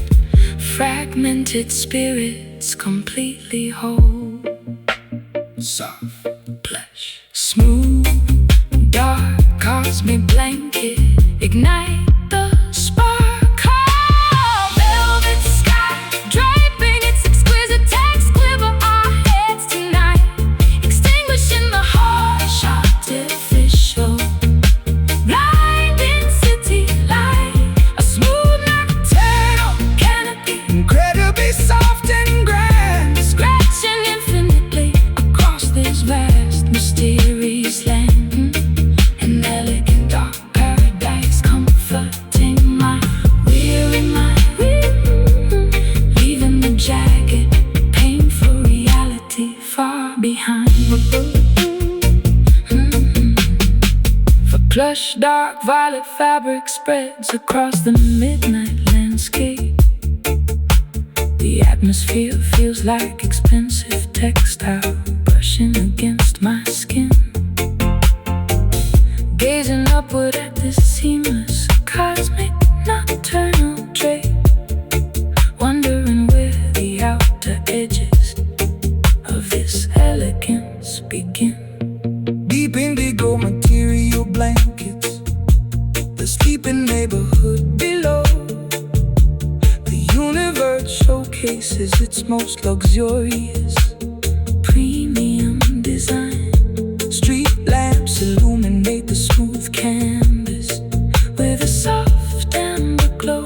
fragmented spirits completely whole. soft. Plush, smooth, dark, cosmic blanket, ignite the spark of velvet sky, draping its exquisite text, quiver our heads tonight, extinguishing the harsh, artificial, blinding city light. A smooth nocturnal canopy, Incredibly soft and grand, scratching infinitely across this vast, mysterious land. An elegant, dark paradise, comforting my weary mind, leaving the jagged, painful reality far behind. For plush, dark, violet fabric spreads across the midnight landscape. The atmosphere feels like expensive textile brushing against my skin. Gazing upward at this seamless, cosmic, nocturnal drape, wondering where the outer edges of this elegance begin. deep indigo material blankets, the sleeping neighborhood below. The universe showcases its most luxurious, premium design. Street lamps illuminate the smooth canvas with a soft amber glow,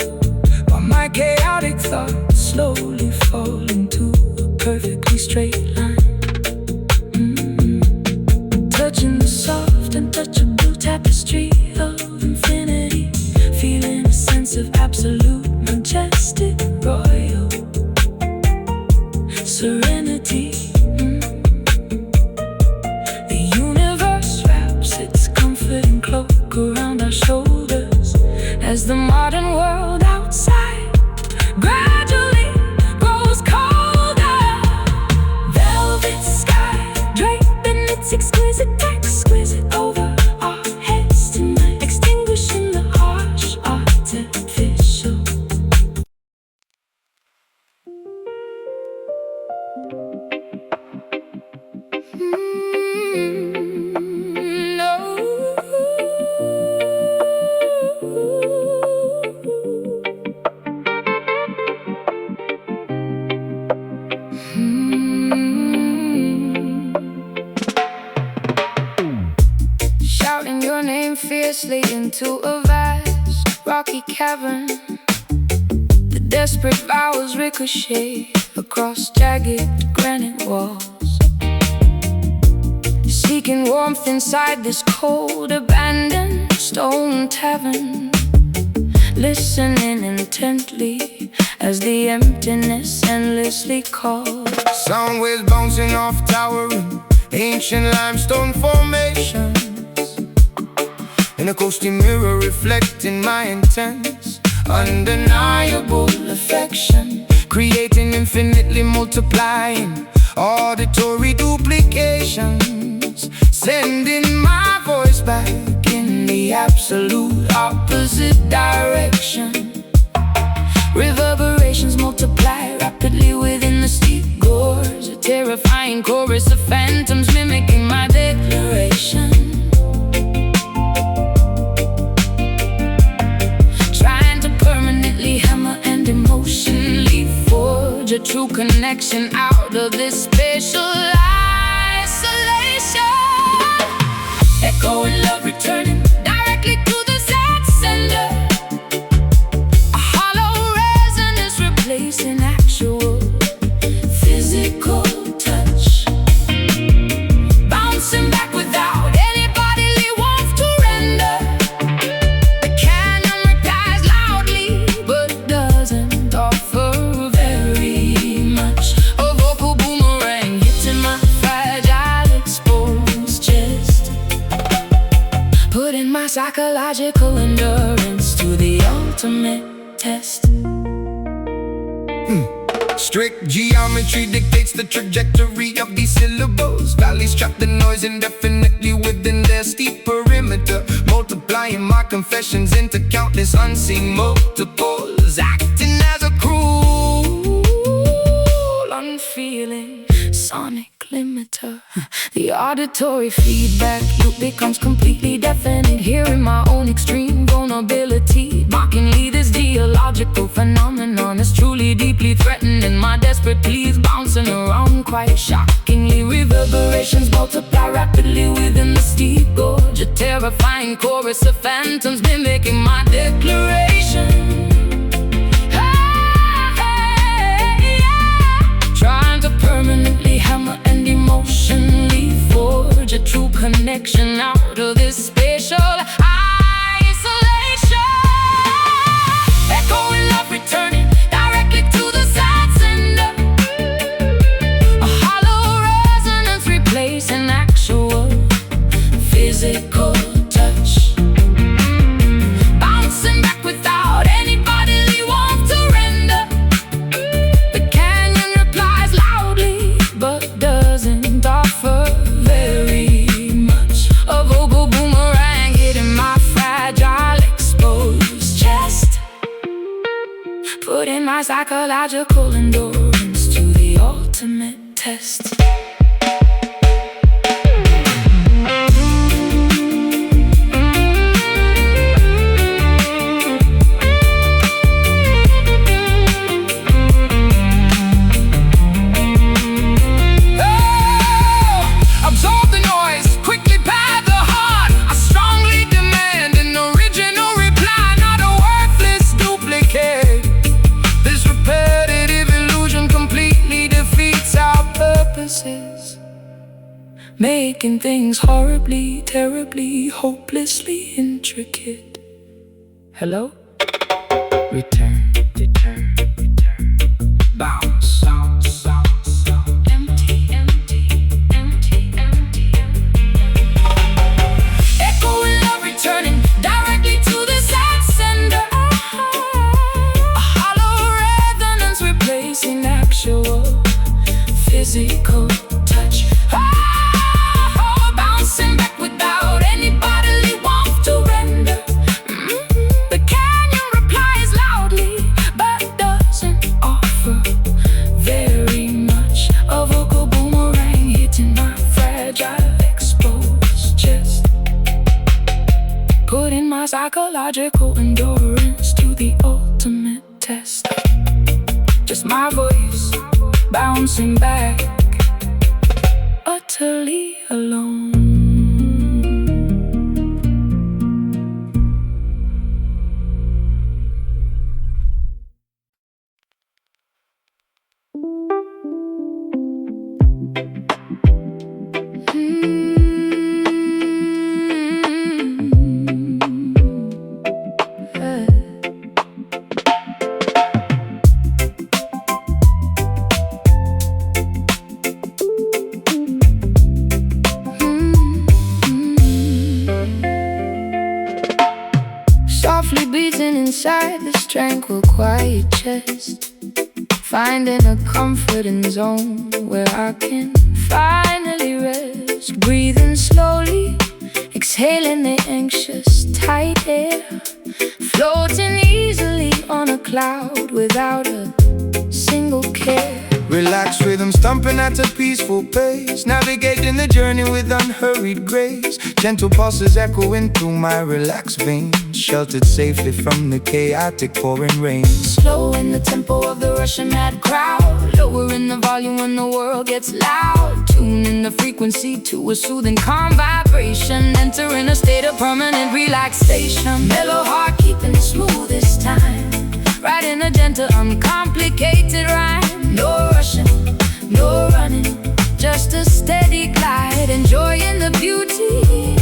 while my chaotic thoughts slowly fall into a perfectly straight line. Touching the soft, untouchable tapestry of infinity, feeling a sense of absolute, majestic, royal serenity. The universe wraps its comforting cloak around our shoulders as the modern world outside gradually grows colder. Velvet sky draping its exquisite, exquisite over our heads tonight, extinguishing the harsh, artificial, No. Shouting your name fiercely into a vast rocky cavern. The desperate vows ricochet across jagged granite walls, seeking warmth inside this cold, abandoned stone tavern. Listening intently as the emptiness endlessly calls. Sound waves bouncing off towering ancient limestone formations, in a ghostly mirror reflecting my intense, undeniable affection, creating infinitely multiplying auditory duplications, sending my voice back in the absolute opposite direction. Reverberations multiply rapidly within the steep gorge, a terrifying chorus of phantoms mimicking my declaration. Trying to permanently hammer and emotionally forge a true connection out of this spatial isolation. Echoing love returning directly to the sad sender. A hollow resonance replacing actual physical touch, bouncing back without any bodily warmth to render. The canyon replies loudly, but doesn't offer very much. A vocal boomerang hitting my fragile, exposed chest, putting my psychological endurance to the ultimate test. Strict geometry dictates the trajectory of these syllables. Valleys trap the noise indefinitely within their steep perimeter, multiplying my confessions into countless unseen multiples, acting as a cruel, Unfeeling sonic limiter. The auditory feedback loop becomes completely deafening, hearing my own extreme vulnerability. Mockingly, this geological phenomenon is truly deeply threatening. My desperate pleas bouncing around quite shockingly. Reverberations multiply rapidly within the steep gorge, a terrifying chorus of phantoms mimicking my declaration. Trying to permanently hammer and emotionally forge a true connection out of this spatial isolation. Echoing love returning directly to the sad sender. A hollow resonance replacing actual physical touch, bouncing back without any bodily warmth to render. The canyon replies loudly, but doesn't offer very much. A vocal boomerang hitting my fragile, exposed chest, putting my psychological endurance to the ultimate test. absorb the noise, quickly pad the heart. I strongly demand an original reply, not a worthless duplicate. This repetitive illusion completely defeats our purposes, Making things horribly, terribly, hopelessly intricate. Hello? Return, return, return. Bounce, bounce, bounce, bounce. Empty, empty, empty, empty, empty. Echoing love returning directly to the sad sender. A hollow resonance replacing actual physical touch. Bouncing back without any bodily warmth to render. The canyon replies loudly, but doesn't offer very much. A psychological endurance to the ultimate test. Just my voice bouncing back, utterly alone. Softly beating inside this tranquil, quiet chest, finding a comforting zone where I can finally rest. Breathing slowly, exhaling the anxious, tight air, floating easily on a cloud without a single care. Relaxed rhythm stomping at a peaceful pace, navigating the journey with unhurried grace. Gentle pulses echoing through my relaxed veins, sheltered safely from the chaotic pouring rain. Slow in the tempo of the rushing mad crowd, lowering the volume when the world gets loud. Tuning the frequency to a soothing, calm vibration, entering a state of permanent relaxation. Mellow heart keeping it smooth this time, writing a gentle, uncomplicated rhyme. No rushing, no running, just a steady glide, enjoying the beauty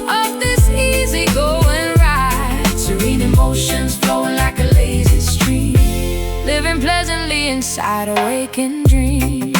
of this easy-going ride. Serene emotions flowing like a lazy stream, living pleasantly inside a waking dream.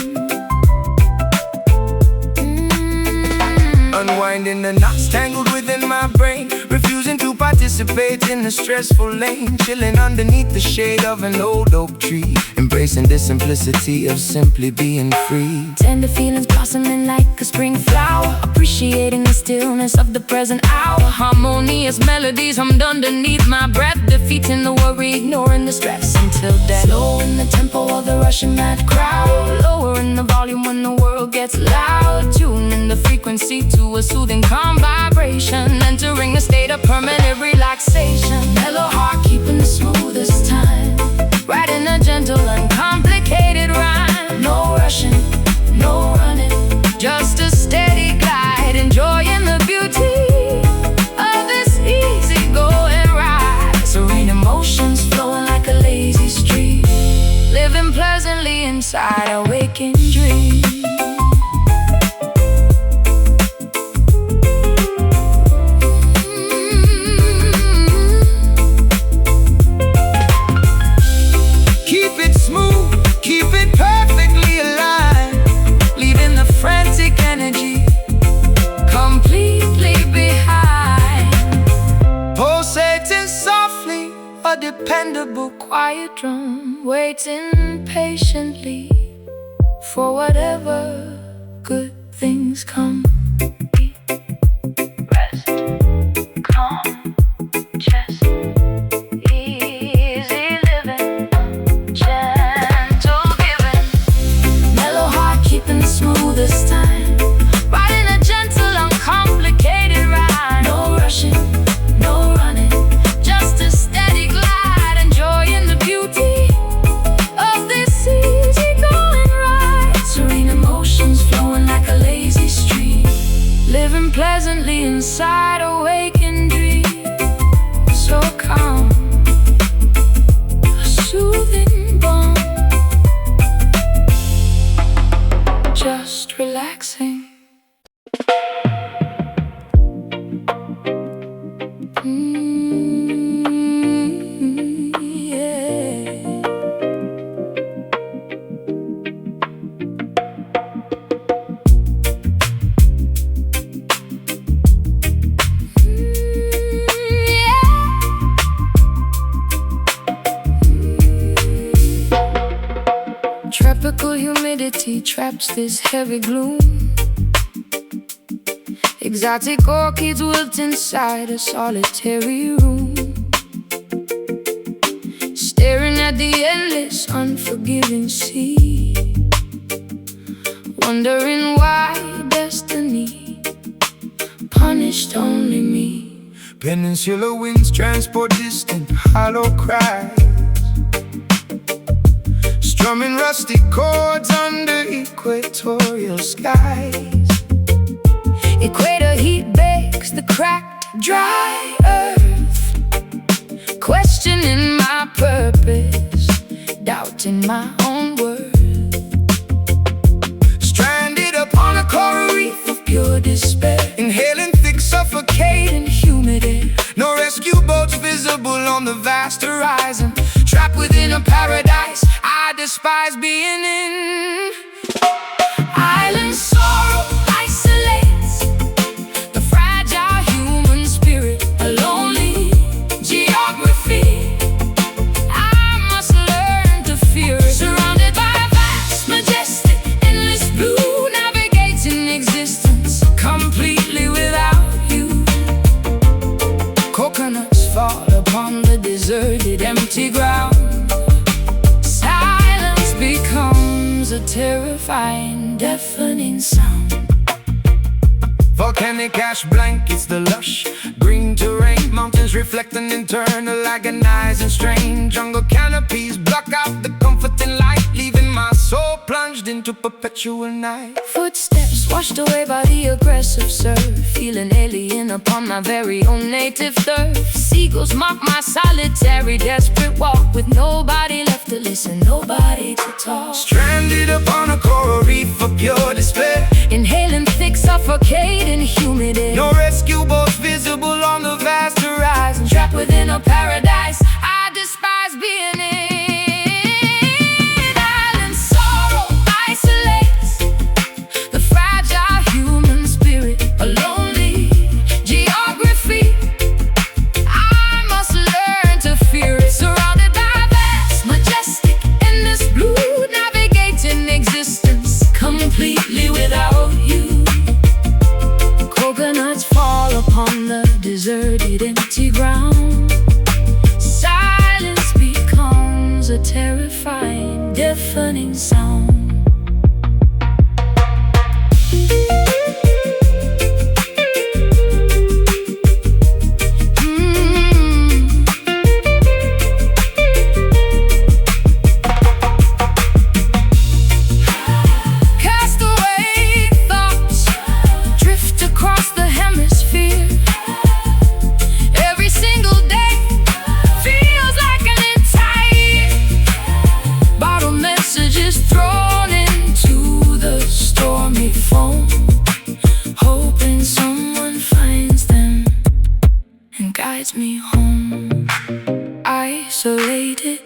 Unwinding the knots tangled within my brain, refusing to participate in the stressful lane. Chilling underneath the shade of an old oak tree, embracing the simplicity of simply being free. Tender feelings blossoming like a spring flower, appreciating the stillness of the present hour. Harmonious melodies hummed underneath my breath, defeating the worry, ignoring the stress until death. Slow in the tempo of the rushing mad crowd, lowering the volume when the world gets loud. Tuning the frequency to a soothing, calm vibration, entering a state of permanent relaxation. Mellow heart keeping the smoothest time, writing a gentle, uncomplicated rhyme. No rushing, no running, just a steady glide, enjoying the beauty of this easy-going ride. Serene emotions flowing like a lazy stream, living pleasantly inside a waking dream. A dependable, quiet drum, waiting patiently for whatever good things come. Rest, calm, just easy living, gentle giving. Mellow heart keeping the smoothest time, writing a gentle, uncomplicated rhyme. No rushing, no running, just a steady glide, enjoying the beauty of this easy-going ride. Serene emotions flowing like a lazy stream, living pleasantly inside a waking dream. So calm, a soothing balm, just relaxing. Tropical humidity traps this heavy gloom. Exotic orchids wilt inside a solitary room, staring at the endless, unforgiving sea, wondering why destiny punished only me. Peninsular winds transport distant hollow cries, strumming rusty chords under equatorial skies. Equator heat bakes the cracked, dry earth, questioning my purpose, doubting my own worth. Stranded upon a coral reef of pure despair, inhaling thick, suffocating humidity. no rescue boats visible on the vast horizon. Trapped within a paradise I despise being in. Island sorrow isolates the fragile human spirit, a lonely geography I must learn to fear. Surrounded by a vast, majestic, endless blue, navigating existence completely without you. Coconuts fall upon the deserted, empty ground. Silence becomes a terrifying, deafening sound. Volcanic ash blankets the lush green terrain. Mountains reflect an internal agonizing strain. Jungle canopies block out the comforting light, leaving my soul plunged into perpetual night. Footsteps washed away by the aggressive surf, feeling alien upon my very own native turf. Seagulls mock my solitary, desperate walk, with nobody left to listen, nobody to talk. Stranded upon a coral reef of pure despair, inhaling thick, suffocating humidity. no rescue boats visible on the vast horizon. Trapped within a paradise I despise being in. Island sorrow isolates the fragile human spirit, a lonely geography I must learn to fear it. Surrounded by vast, majestic, endless blue, navigating existence completely without you. Coconuts fall upon the deserted, empty ground. Silence becomes a terrifying, deafening sound. Castaway thoughts drift across the hemisphere. Every single day feels like an entire bottle messages thrown into the stormy foam, hoping someone finds them and guides me home. Isolated,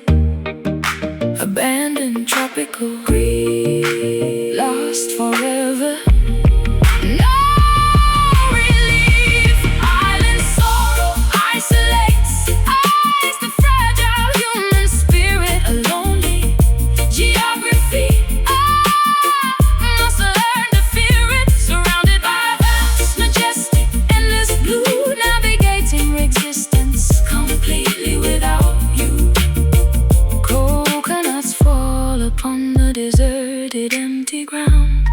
abandoned, tropical, grief, lost forever. No relief. Island sorrow isolates the fragile human spirit, a lonely geography I must learn to fear it. Surrounded by vast, majestic, endless blue, navigating existence completely without you. Coconuts fall upon the deserted, empty ground.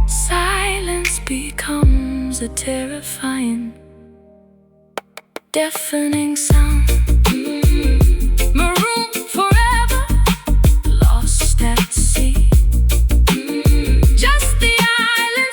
Silence becomes a terrifying, deafening sound. Marooned forever, lost at sea. Just the island.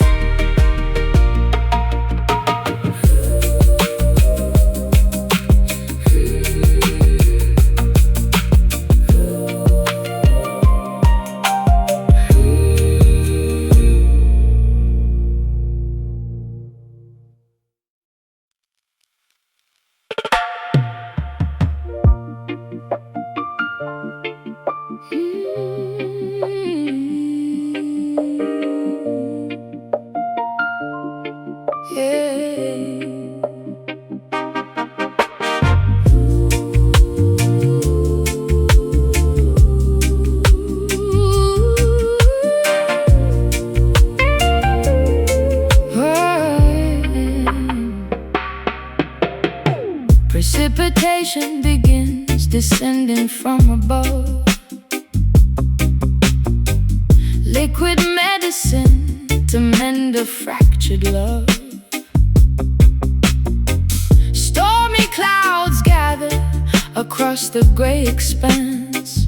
Precipitation begins descending from above. Liquid medicine to mend a fractured love. Storm across the gray expanse,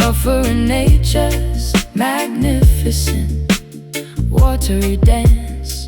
offering nature's magnificent watery dance.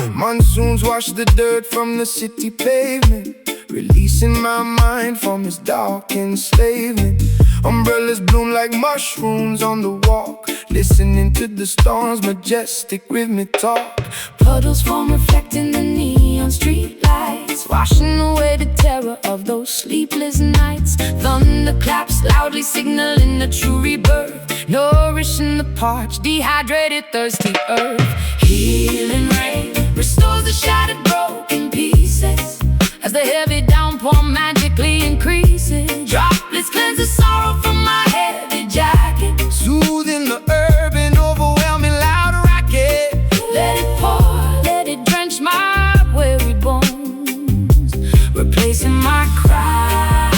Monsoons wash the dirt from the city pavement, releasing my mind from its dark enslavement. Umbrellas bloom like mushrooms on the walk, listening to the storm's majestic rhythmic talk. Puddles form reflecting the neon street lights, washing away the terror of those sleepless nights. Thunder claps loudly signaling a true rebirth, nourishing the parched, dehydrated, thirsty earth. Healing rain restores the shattered, broken pieces as the heavy downpour magically increases. Droplets cleanse the sorrow from my heavy jacket, Soothing the urban, overwhelming loud racket. let it pour, let it drench my weary bones, replacing my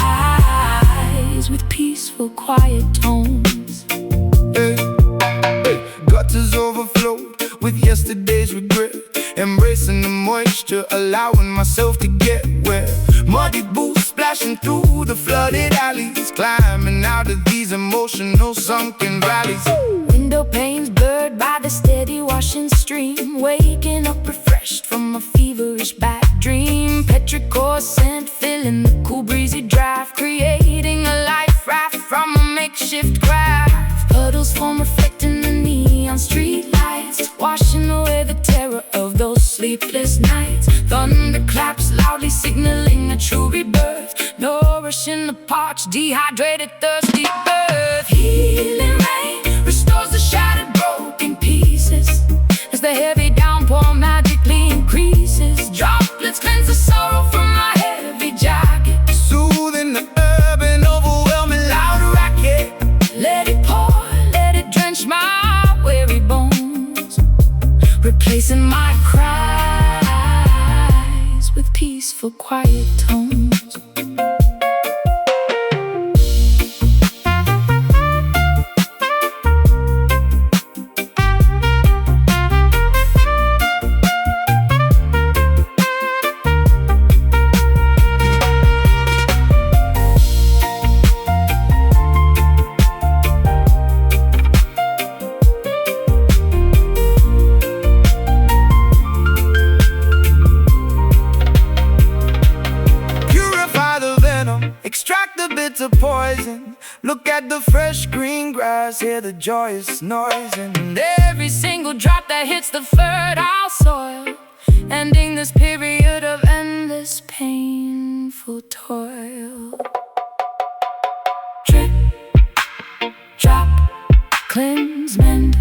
cries with peaceful, quiet tones. Hey, hey. Gutters overflowed with yesterday's regret, embracing the moisture, allowing myself to get wet. Muddy boots splashing through the flooded alleys, climbing out of these emotional sunken valleys. Window panes blurred by the steady washing stream, waking up refreshed from a feverish bad dream. Petrichor scent filling the cool breezy draft, creating a life raft from a makeshift craft. Puddles form reflecting the neon street lights, washing away the terror of those sleepless nights. Thunder claps loudly signaling a true rebirth, nourishing the parched, dehydrated, thirsty earth. Healing rain restores the shattered, broken pieces as the heavy downpour magically increases. Droplets cleanse the sorrow from my heavy jacket, Soothing the urban, overwhelming loud racket. let it pour, let it drench my weary bones, replacing my cries with peaceful, quiet tones. Extract the bitter poison, look at the fresh green grass, hear the joyous noise. And every single drop that hits the fertile soil, ending this period of endless painful toil. Drip, drop, cleanse, mend,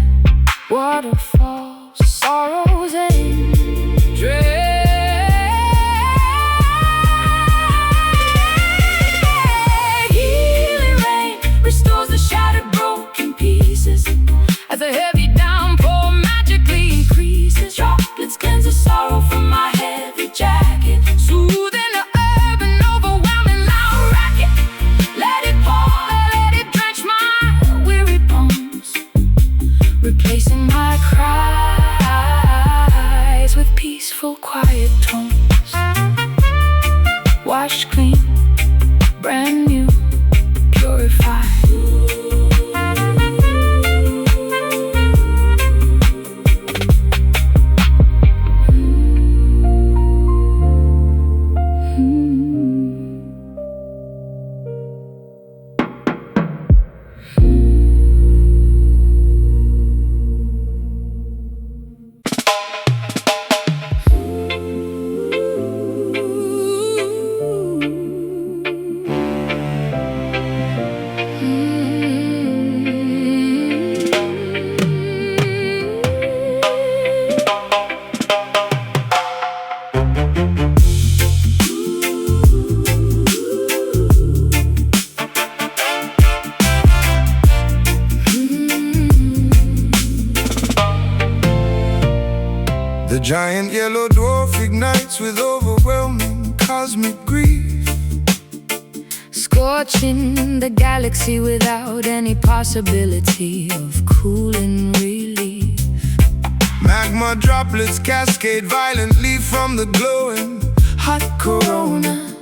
waterfalls, sorrows end. Drip, as a heavy downpour magically increases. Droplets cleanse the sorrow from my heavy jacket, soothing the urban, overwhelming loud racket. Let it pour, let it drench my weary bones, replacing my cries with peaceful, quiet tones. Wash clean, brand new, purified. The giant yellow dwarf ignites with overwhelming cosmic grief, scorching the galaxy without any possibility of cooling relief. Magma droplets cascade violently from the glowing Hot corona,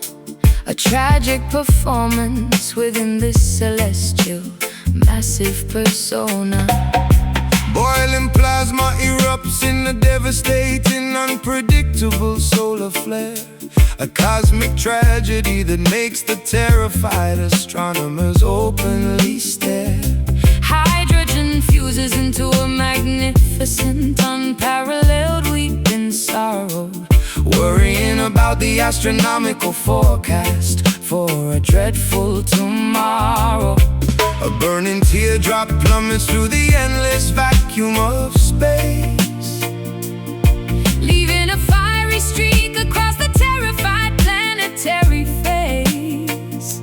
A tragic performance within this celestial, massive persona. Boiling plasma erupts in a devastating, unpredictable solar flare. A cosmic tragedy that makes the terrified astronomers openly stare. Hydrogen fuses into a magnificent, unparalleled weeping sorrow, Worrying about the astronomical forecast for a dreadful tomorrow. A burning teardrop plummets through the endless vacuum of space, leaving a fiery streak across the terrified planetary face.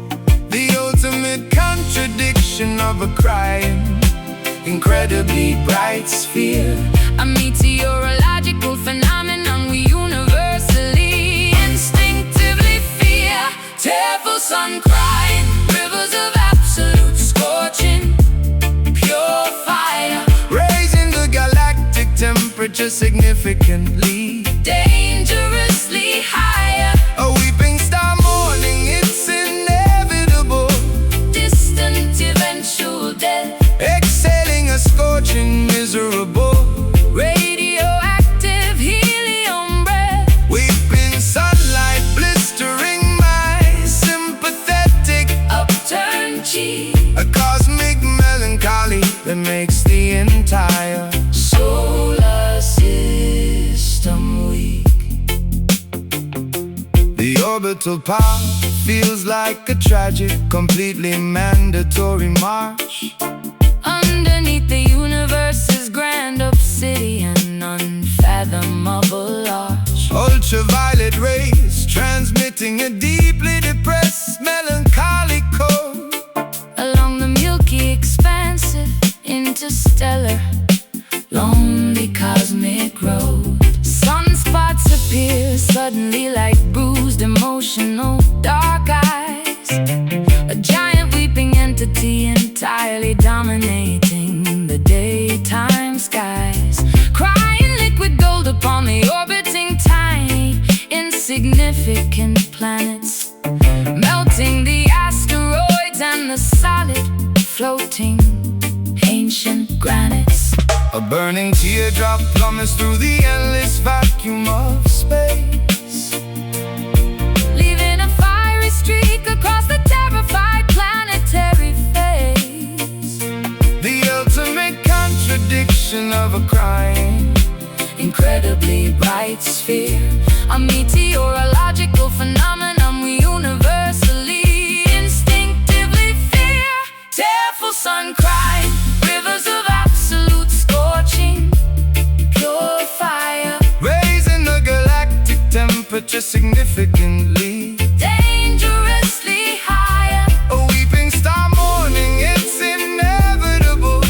the ultimate contradiction of a crying, incredibly bright sphere. A meteorological phenomenon we universally, instinctively fear. Tearful sun crying, rivers of absolute scorching, pure fire, Raising the galactic temperature significantly. dangerously higher. A weeping star mourning, it's inevitable. Distant eventual death, Exhaling a scorching, miserable, radioactive helium breath. weeping sunlight blistering my sympathetic. Upturned cheek, A cosmic melancholy that makes the entire solar system weak. The orbital path feels like a tragic, completely mandatory march. Underneath the universe's grand obsidian, unfathomable arch. Ultraviolet rays transmitting a deeply depressed, melancholic code. Along the milky, expansive, interstellar, lonely cosmic road. Sunspots appear suddenly like bruised, emotional, dark eyes. A giant weeping entity entirely dominating the daytime skies. Crying liquid gold upon the orbiting tiny, insignificant planets. Melting the asteroids and the solid, floating, ancient granites. A burning teardrop plummets through the endless vacuum of space, Leaving a fiery streak across the terrified planetary face. the ultimate contradiction of a crying, Incredibly bright sphere, a meteorological phenomenon we universally, instinctively fear. Tearful sun crying, rivers of absolute scorching, pure fire, raising the galactic temperature significantly. dangerously higher. A weeping star mourning, it's inevitable.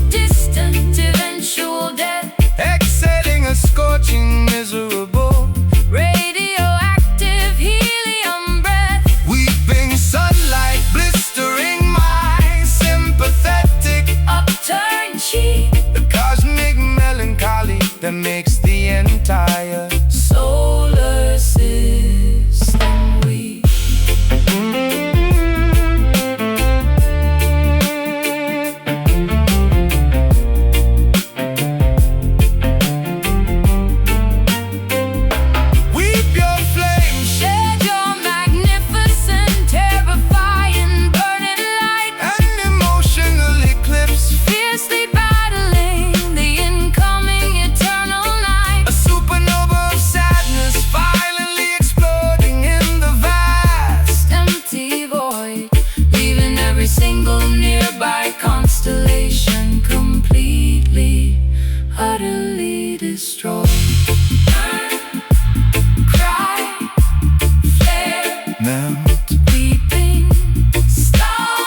Distant eventual death, Exhaling a scorching, miserable, radioactive helium breath. weeping sunlight blistering my sympathetic. Upturned cheek, The cosmic melancholy that makes the entire solar system weak. weep your flames Shed your magnificent, terrifying, burning light. and emotional eclipse. Fiercely battling the incoming eternal night. A supernova of sadness violently exploding in the vast. Empty void, leaving every single nearby constellation completely, utterly destroyed. Burn, cry, flare, Melt, weeping star.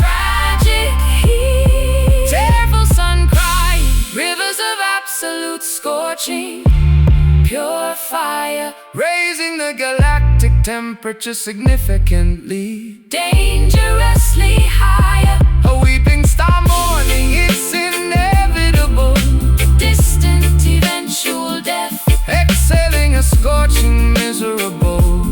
Tragic heat, tearful sun crying, rivers of absolute scorching, pure fire, raising the galactic temperature significantly. dangerously higher. A weeping star mourning, it's inevitable. Distant eventual death, Exhaling a scorching, miserable,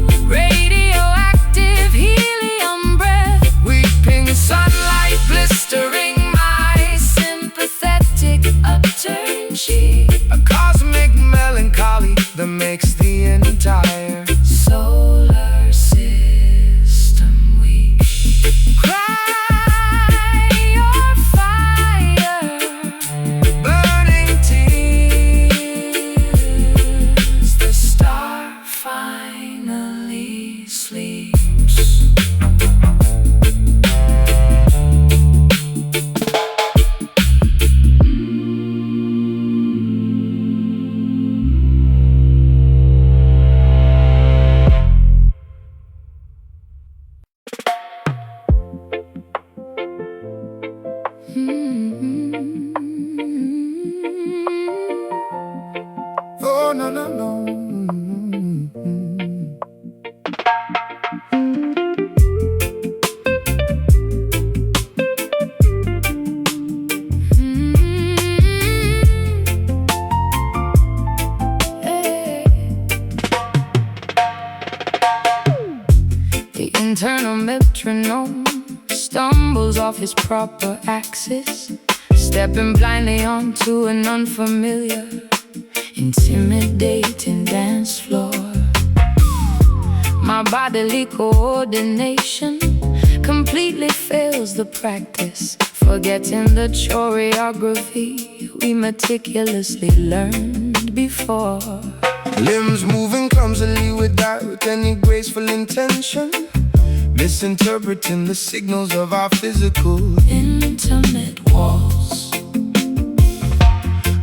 Oh, no, no, no. The internal metronome stumbles off his proper axis, stepping blindly onto an unfamiliar, intimidating dance floor. My bodily coordination completely fails the practice, forgetting the choreography we meticulously learned before. Limbs moving clumsily without any graceful intention, misinterpreting the signals of our physical Intimate walls.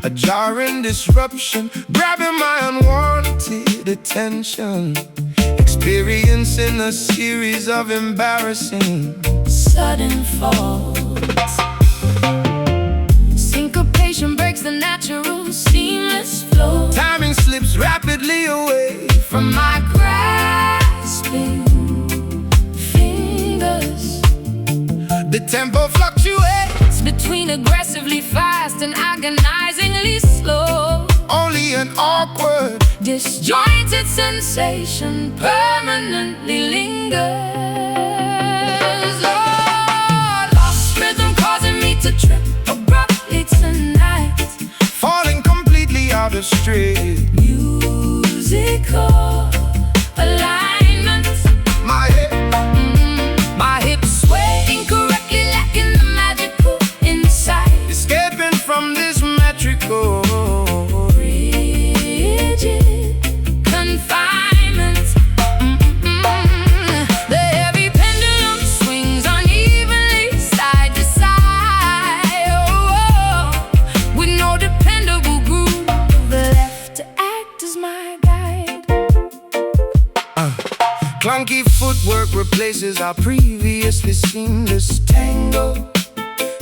A jarring disruption, grabbing my unwanted attention, experiencing a series of embarrassing Sudden falls. Syncopation breaks the natural, seamless flow. Timing slips rapidly away From my grasping fingers, the tempo fluctuates, between aggressively fast and agonizingly slow. only an awkward Disjointed sensation permanently lingers. Oh, lost rhythm causing me to trip abruptly tonight. falling completely out of stride. Musical alignment. My hips sway incorrectly, lacking the magical insight. escaping from this metrical Rigid confinement. The heavy pendulum swings unevenly side to side. With no dependable groove left to act as my guide. clunky footwork replaces our previously seamless tango,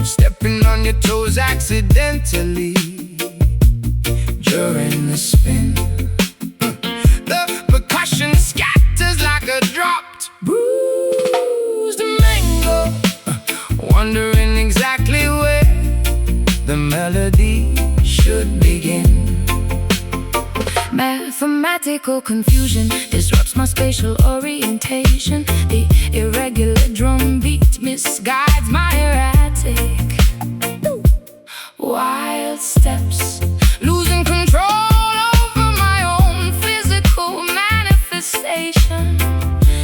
stepping on your toes accidentally during the spin. The percussion scatters like a dropped Bruised mango, wondering exactly where the melody should begin. mathematical confusion disrupts my spatial orientation. The irregular drum beat misguides my erratic wild steps, losing control over my own physical manifestation,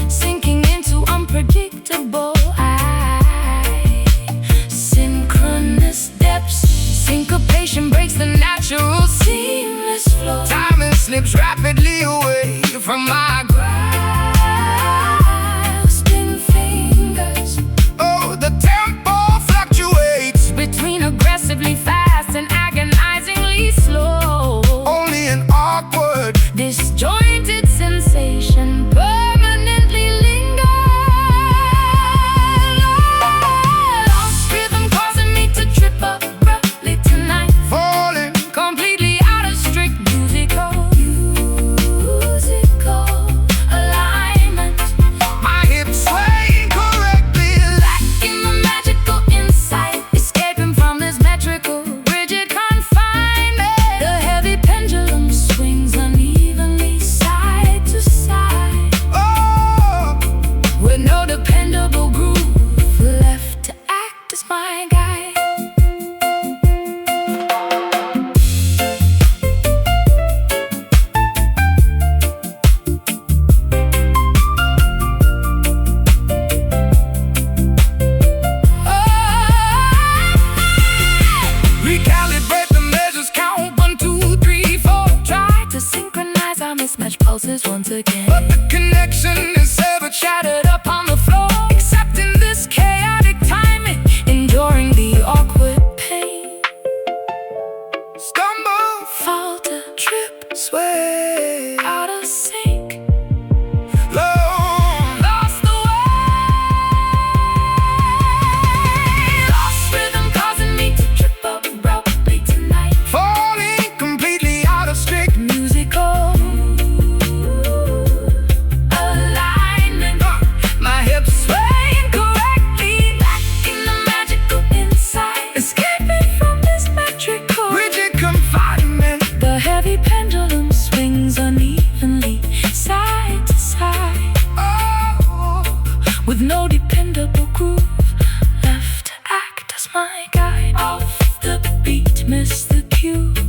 sinking into unpredictable synchronous depths. Syncopation breaks the natural seamless flow. Timing slips rapidly away from my Grasping fingers, oh, the tempo fluctuates, between aggressively fast and agonizingly slow. only an awkward Disjointed sensation permanently lingers. Lost rhythm causing me to trip abruptly tonight, falling completely out of strict musical alignment. my hips sway incorrectly, Lacking the magical insight, escaping from this metrical rigid confinement. The heavy pendulum swings unevenly side to side, oh, with no dependable groove left to act as my guide. recalibrate the measures, count 1, 2, 3, 4. Try to synchronize our mismatched pulses once again, But the connection is severed, shattered up on the floor, accepting this chaotic timing, enduring the awkward pain. stumble, Falter, trip, sway, out of sync, low. lost the way. Lost rhythm causing my guide. Off the beat, miss the cue.